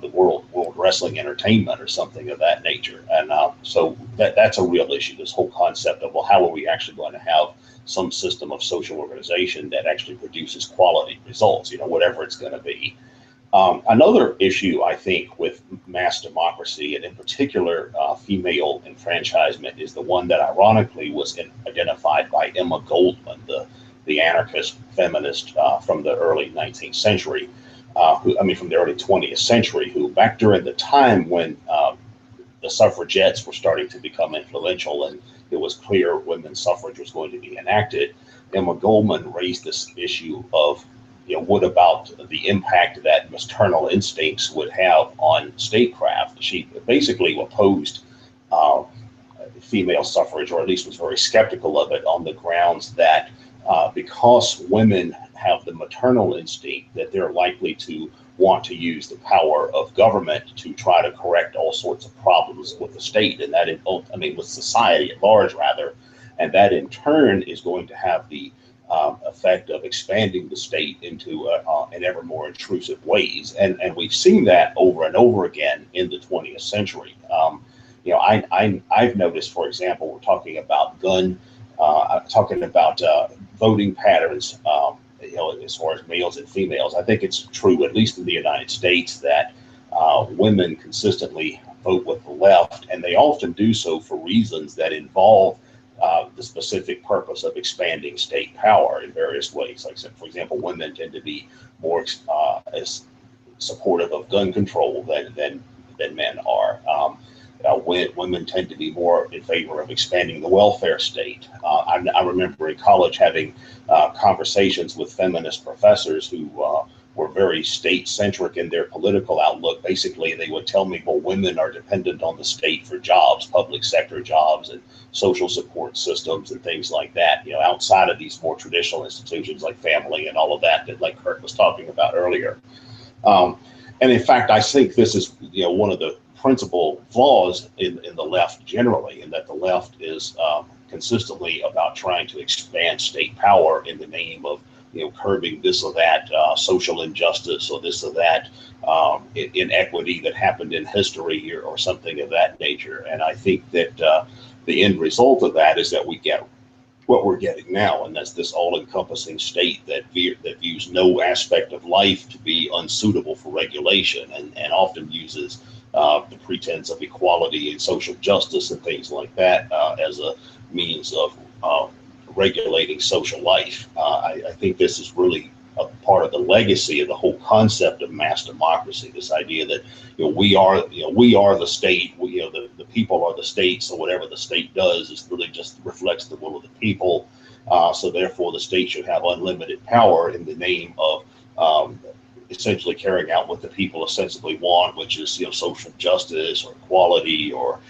Speaker 3: the World Wrestling Entertainment or something of that nature. And so that's a real issue, this whole concept of, well, how are we actually going to have some system of social organization that actually produces quality results, whatever it's going to be. Another issue, I think, with mass democracy, and in particular female enfranchisement, is the one that ironically was identified by Emma Goldman, the anarchist feminist from the early 19th century, from the early 20th century, who back during the time when the suffragettes were starting to become influential and it was clear women's suffrage was going to be enacted, Emma Goldman raised this issue of, what about the impact that maternal instincts would have on statecraft? She basically opposed female suffrage, or at least was very skeptical of it, on the grounds that because women have the maternal instinct that they're likely to want to use the power of government to try to correct all sorts of problems with the state, and that, with society at large, rather, and that in turn is going to have the effect of expanding the state into in ever more intrusive ways, and we've seen that over and over again in the 20th century. I've noticed, for example, we're talking about talking about voting patterns, as far as males and females. I think it's true, at least in the United States, that women consistently vote with the left, and they often do so for reasons that involve the specific purpose of expanding state power in various ways. Like, for example, women tend to be more as supportive of gun control than men are. Women tend to be more in favor of expanding the welfare state. I remember in college having conversations with feminist professors who were very state-centric in their political outlook. Basically, they would tell me, well, women are dependent on the state for jobs, public sector jobs, and social support systems and things like that, outside of these more traditional institutions like family and all of that, like Curt was talking about earlier. And in fact, I think this is, one of the principal flaws in the left generally, in that the left is consistently about trying to expand state power in the name of curbing this or that social injustice, or this or that inequity that happened in history, or something of that nature. And I think that the end result of that is that we get what we're getting now, and that's this all-encompassing state that views no aspect of life to be unsuitable for regulation, and often uses the pretense of equality and social justice and things like that as a means of regulating social life. I think this is really a part of the legacy of the whole concept of mass democracy. This idea that we are the state. The people are the state. So whatever the state does is really just reflects the will of the people. So therefore, the state should have unlimited power in the name of essentially carrying out what the people ostensibly want, which is social justice or equality, or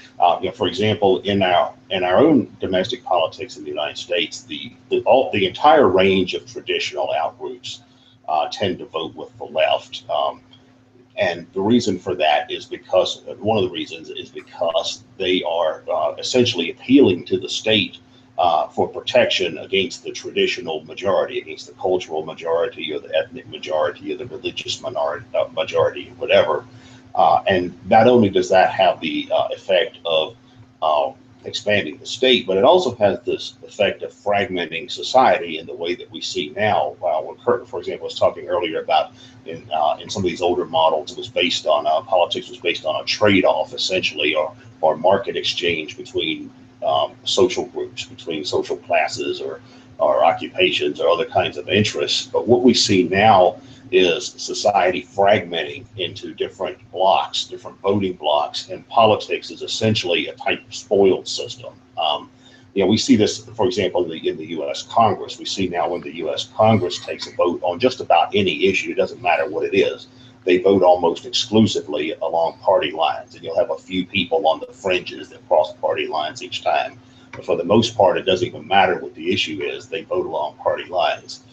Speaker 3: for example, in our own domestic politics in the United States, the entire range of traditional outgroups tend to vote with the left, and the reason for that is because one of the reasons is because they are essentially appealing to the state for protection against the traditional majority, against the cultural majority, or the ethnic majority, or the religious majority, whatever. And not only does that have the effect of expanding the state, but it also has this effect of fragmenting society in the way that we see now. When Curt, for example, was talking earlier about in some of these older models, it was based on politics was based on a trade-off, essentially, or market exchange between social groups, between social classes, or occupations, or other kinds of interests. But what we see now is society fragmenting into different blocks, different voting blocks, and politics is essentially a type of spoiled system. We see this, for example, in the U.S. Congress. We see now when the U.S. Congress takes a vote on just about any issue, it doesn't matter what it is, they vote almost exclusively along party lines, and you'll have a few people on the fringes that cross party lines each time. But for the most part, it doesn't even matter what the issue is, they vote along party lines.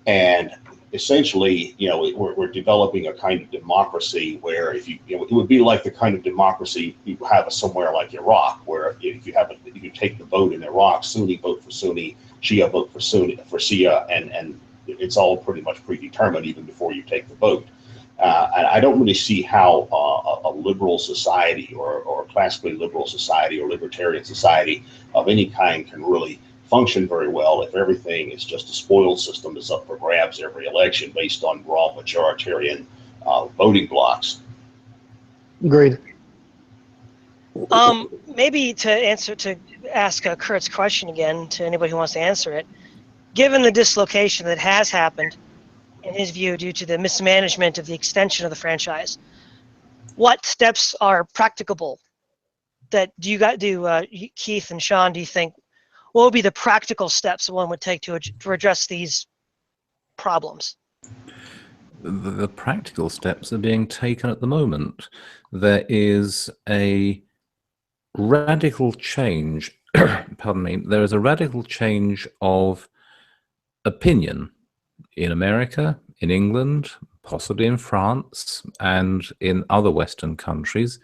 Speaker 3: And essentially, we're developing a kind of democracy where it would be like the kind of democracy you have somewhere like Iraq, where if you take the vote in Iraq, Sunni vote for Sunni, Shia vote for Shia, and it's all pretty much predetermined even before you take the vote. And I don't really see how a liberal society or a classically liberal society or libertarian society of any kind can really function very well if everything is just a spoiled system that's up for grabs every election based on raw majoritarian voting blocks.
Speaker 2: Agreed.
Speaker 1: Maybe to ask Curt's question again to anybody who wants to answer it, given the dislocation that has happened, in his view, due to the mismanagement of the extension of the franchise, what steps are practicable? That Keith and Sean, do you think, what would be the practical steps one would take to address these problems?
Speaker 4: The practical steps are being taken at the moment. There is a radical change pardon me, there is a radical change of opinion in America, in England, possibly in France, and in other Western countries,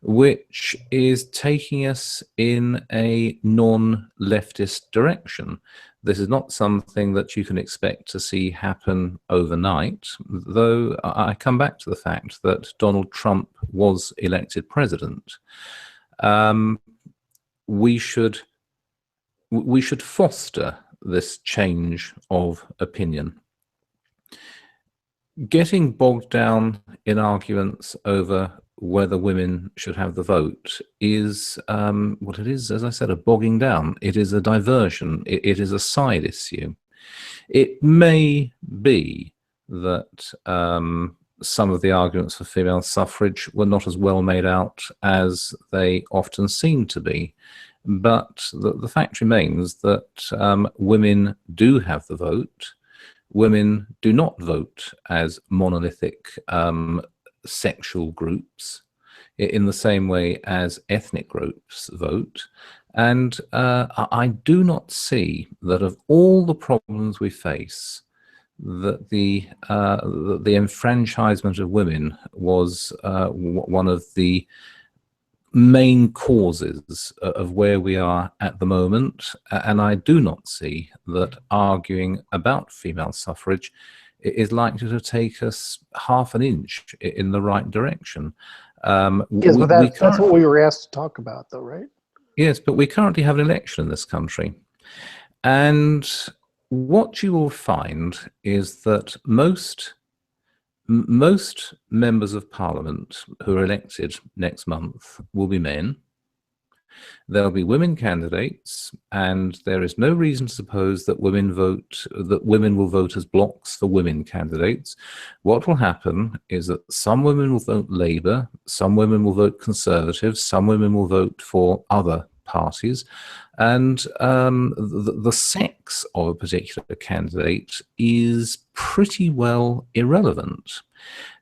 Speaker 4: which is taking us in a non-leftist direction. This is not something that you can expect to see happen overnight, though I come back to the fact that Donald Trump was elected president. We should foster this change of opinion. Getting bogged down in arguments over whether women should have the vote is what it is, as I said, a bogging down. It is a diversion. It is a side issue. It may be that some of the arguments for female suffrage were not as well made out as they often seem to be. But the fact remains that women do have the vote. Women do not vote as monolithic sexual groups in the same way as ethnic groups vote. And I do not see that of all the problems we face, that the enfranchisement of women was one of the main causes of where we are at the moment, and I do not see that arguing about female suffrage is likely to take us half an inch in the right direction.
Speaker 2: Yes, but that's what we were asked to talk about, though, right?
Speaker 4: Yes, but we currently have an election in this country, and what you will find is that most members of parliament who are elected next month will be men. There'll be women candidates, and there is no reason to suppose that women will vote as blocks for women candidates. What will happen is that some women will vote Labour, some women will vote Conservative, some women will vote for other parties, and the sex of a particular candidate is pretty well irrelevant.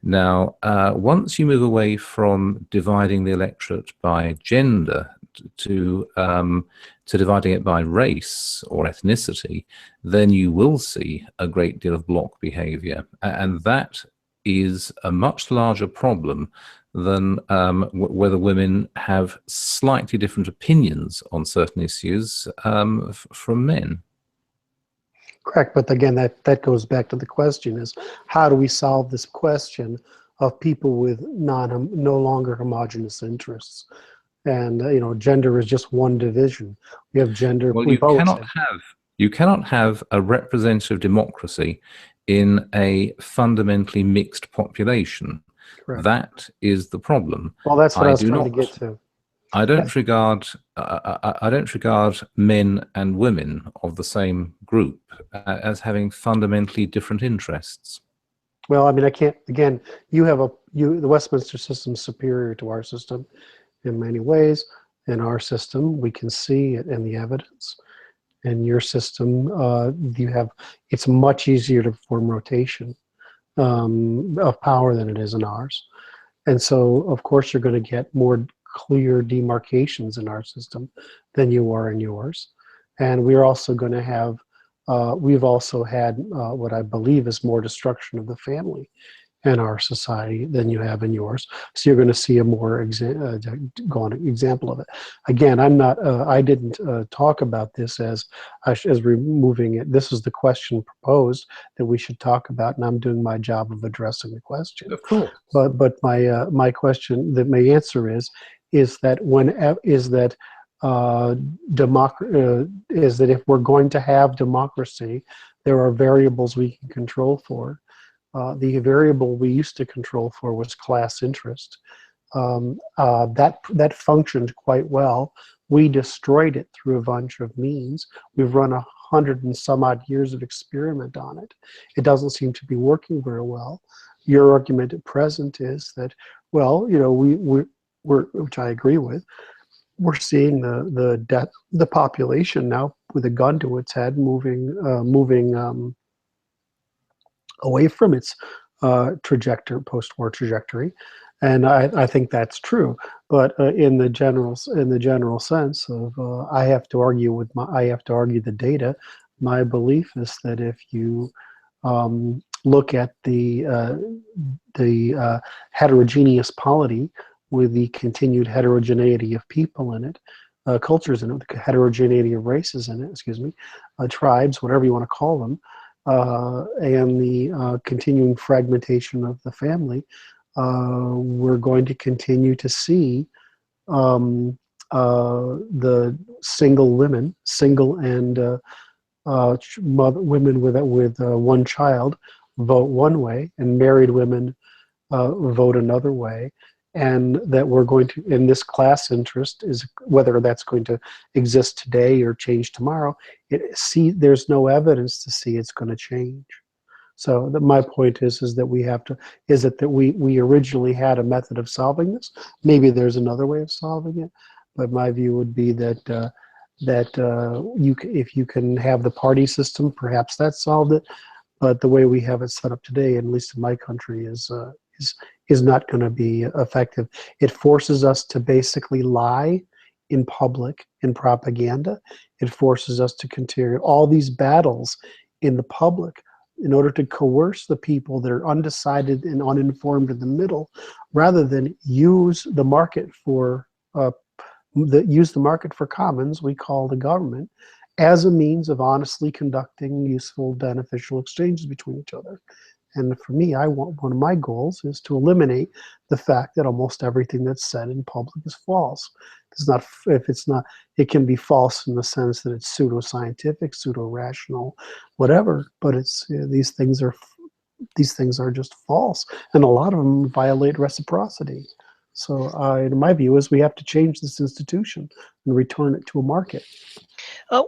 Speaker 4: Now, once you move away from dividing the electorate by gender to dividing it by race or ethnicity, then you will see a great deal of block behavior, and that is a much larger problem than whether women have slightly different opinions on certain issues from men.
Speaker 2: Correct, but again, that goes back to the question: is how do we solve this question of people with no longer homogeneous interests? And gender is just one division. We have gender.
Speaker 4: Well, you cannot have a representative democracy in a fundamentally mixed population.
Speaker 2: Correct.
Speaker 4: That is the problem.
Speaker 2: Well, that's what I was trying to get to.
Speaker 4: I don't regard men and women of the same group as having fundamentally different interests.
Speaker 2: Well, I mean, I can't. Again, the Westminster system is superior to our system in many ways. In our system, we can see it in the evidence. In your system, it's much easier to perform rotation of power than it is in ours. And so, of course, you're going to get more clear demarcations in our system than you are in yours. And we're also going to have, we've also had what I believe is more destruction of the family in our society than you have in yours. So you're going to see a more example of it. Again, I didn't talk about this as removing it. This is the question proposed that we should talk about, and I'm doing my job of addressing the question.
Speaker 4: Of course.
Speaker 2: But my question, my answer is that if we're going to have democracy, there are variables we can control for. The variable we used to control for was class interest. That functioned quite well. We destroyed it through a bunch of means. We've run 100 and some odd years of experiment on it. It doesn't seem to be working very well. Your argument at present is that, well, we're which I agree with. We're seeing the population now with a gun to its head moving away from its post-war trajectory, And I think that's true. But in the general sense of I have to argue the data. My belief is that if you look at the heterogeneous polity with the continued heterogeneity of people in it, cultures in it, the heterogeneity of races in it, excuse me, tribes, whatever you want to call them, and the continuing fragmentation of the family, we're going to continue to see the single and women with one child vote one way, and married women vote another way, and that we're going to, in this class interest, is whether that's going to exist today or change tomorrow. There's no evidence to see it's going to change. So my point is that we originally had a method of solving this. Maybe there's another way of solving it, but my view would be that if you can have the party system, perhaps that solved it. But the way we have it set up today, at least in my country, is not going to be effective. It forces us to basically lie in public in propaganda. It forces us to continue all these battles in the public in order to coerce the people that are undecided and uninformed in the middle, rather than use the market for commons, we call the government, as a means of honestly conducting useful, beneficial exchanges between each other. And for me, one of my goals is to eliminate the fact that almost everything that's said in public is false. It can be false in the sense that it's pseudoscientific, pseudo-rational, whatever. But these things are just false, and a lot of them violate reciprocity. So, in my view, is we have to change this institution and return it to a market.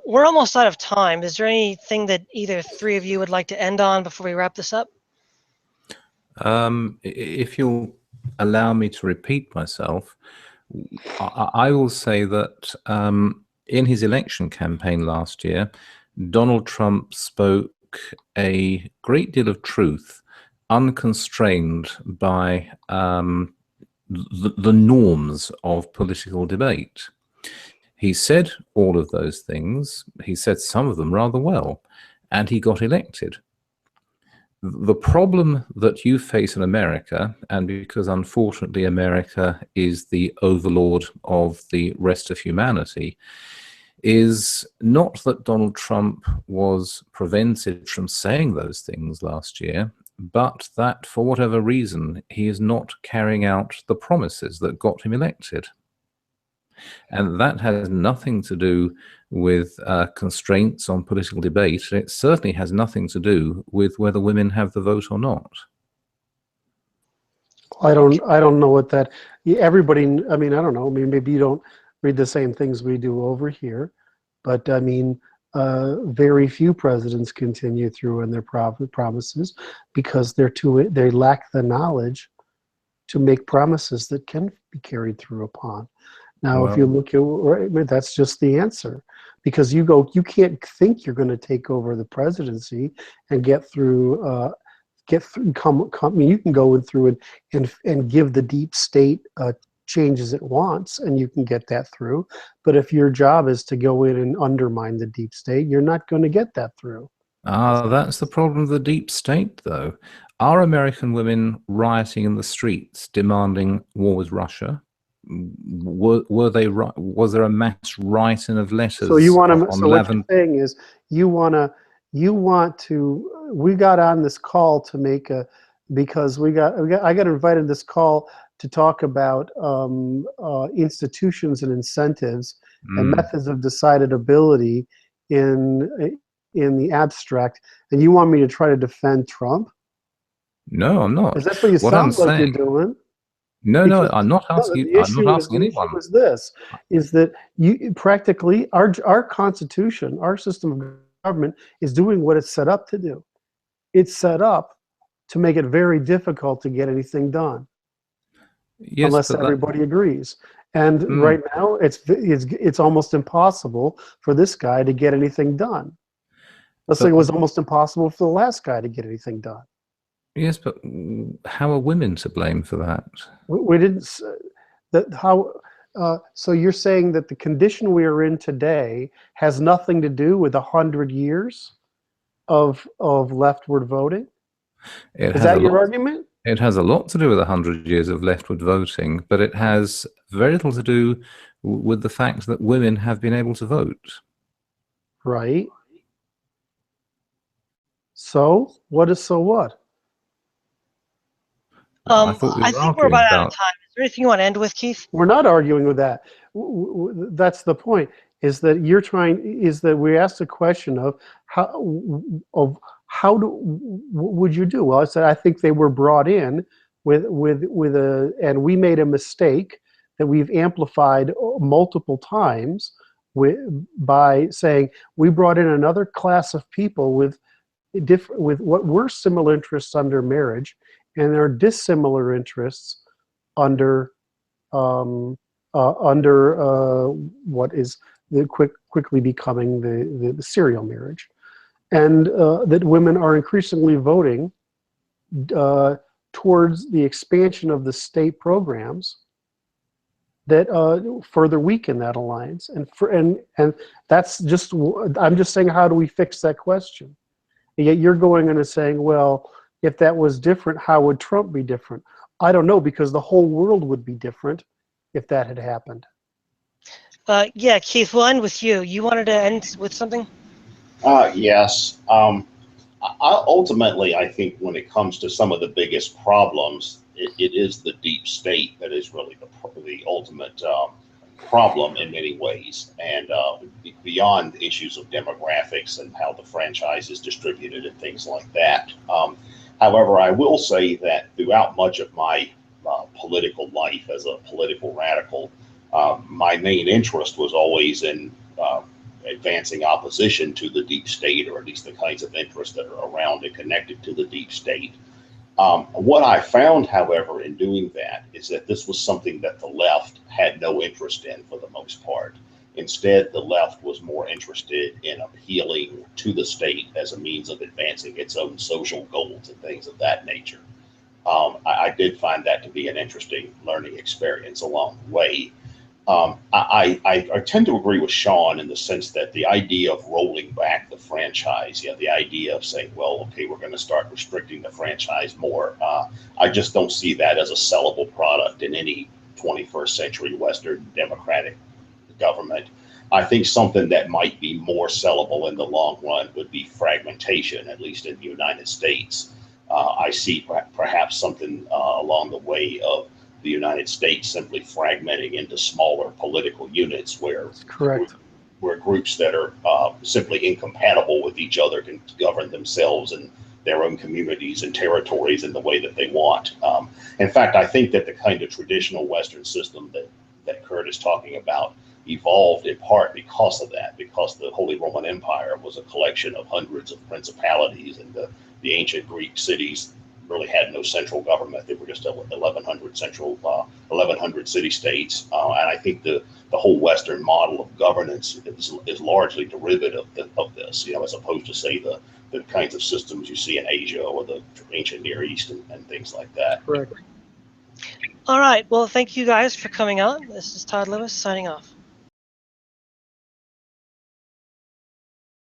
Speaker 1: We're almost out of time. Is there anything that either three of you would like to end on before we wrap this up?
Speaker 4: If you'll allow me to repeat myself, I will say that in his election campaign last year, Donald Trump spoke a great deal of truth, unconstrained by the norms of political debate. He said all of those things. He said some of them rather well, and he got elected. The problem that you face in America, and because unfortunately America is the overlord of the rest of humanity, is not that Donald Trump was prevented from saying those things last year, but that for whatever reason he is not carrying out the promises that got him elected. And that has nothing to do with constraints on political debate. It certainly has nothing to do with whether women have the vote or not.
Speaker 2: I don't know what that. Everybody. I mean, I don't know. I mean, maybe you don't read the same things we do over here, but I mean, very few presidents continue through in their promises because they lack the knowledge to make promises that can be carried through upon. Now, if you look at, that's just the answer, because you can't think you're going to take over the presidency and get through. I mean, you can go through and give the deep state changes it wants, and you can get that through. But if your job is to go in and undermine the deep state, you're not going to get that through.
Speaker 4: That's the problem of the deep state, though. Are American women rioting in the streets demanding war with Russia? Was there a mass writing of letters?
Speaker 2: So you want to? So what you're saying is you want to. We got on this call to make because I got invited to this call to talk about institutions and incentives and methods of decidability in the abstract, and you want me to try to defend Trump?
Speaker 4: No, I'm not.
Speaker 2: Because that's what you sound like you're doing.
Speaker 4: No, I'm not asking. I'm not asking anyone.
Speaker 2: The issue is that you practically our Constitution, our system of government, is doing what it's set up to do. It's set up to make it very difficult to get anything done, unless everybody agrees. And right now, it's almost impossible for this guy to get anything done. Let's say it was almost impossible for the last guy to get anything done.
Speaker 4: Yes, but how are women to blame for that?
Speaker 2: We didn't that how. So you're saying that the condition we are in today has nothing to do with 100 years of leftward voting?
Speaker 4: It
Speaker 2: Is
Speaker 4: has a
Speaker 2: that your
Speaker 4: lot.
Speaker 2: argument?
Speaker 4: It has a lot to do with 100 years of leftward voting, but it has very little to do with the fact that women have been able to vote.
Speaker 2: Right. So what is so what?
Speaker 4: I thought we
Speaker 1: I
Speaker 4: were
Speaker 1: think we're
Speaker 4: arguing
Speaker 1: about out of
Speaker 4: about.
Speaker 1: time. Is there anything you want to end with, Keith?
Speaker 2: We're not arguing with that. That's the point. Is that you're trying? Is that we asked a question of how what would you do? Well, I said I think they were brought in with a, and we made a mistake that we've amplified multiple times by saying we brought in another class of people with what were similar interests under marriage, and there are dissimilar interests under what is quickly becoming the serial marriage, and that women are increasingly voting towards the expansion of the state programs that further weaken that alliance. And that's just, I'm just saying, how do we fix that question? And yet you're going in and saying, well, if that was different, how would Trump be different? I don't know, because the whole world would be different if that had happened.
Speaker 1: Yeah, Keith, we'll end with you. You wanted to end with something?
Speaker 3: Yes. Ultimately, I think when it comes to some of the biggest problems, it is the deep state that is really the ultimate problem in many ways. And beyond issues of demographics and how the franchise is distributed and things like that. However, I will say that throughout much of my political life as a political radical, my main interest was always in advancing opposition to the deep state, or at least the kinds of interests that are around and connected to the deep state. What I found, however, in doing that is that this was something that the left had no interest in for the most part. Instead, the left was more interested in appealing to the state as a means of advancing its own social goals and things of that nature. I did find that to be an interesting learning experience along the way. I tend to agree with Sean in the sense that the idea of rolling back the franchise, the idea of saying, well, okay, we're going to start restricting the franchise more. I just don't see that as a sellable product in any 21st century Western democratic government. I think something that might be more sellable in the long run would be fragmentation, at least in the United States. I see perhaps something along the way of the United States simply fragmenting into smaller political units where groups that are simply incompatible with each other can govern themselves and their own communities and territories in the way that they want. In fact, I think that the kind of traditional Western system that Curt is talking about evolved in part because of that, because the Holy Roman Empire was a collection of hundreds of principalities, and the ancient Greek cities really had no central government. They were just 1,100 city-states. And I think the whole Western model of governance is largely derivative of this, as opposed to, say, the kinds of systems you see in Asia or the ancient Near East and things like that.
Speaker 2: Correct.
Speaker 1: All right. Well, thank you guys for coming on. This is Todd Lewis signing off.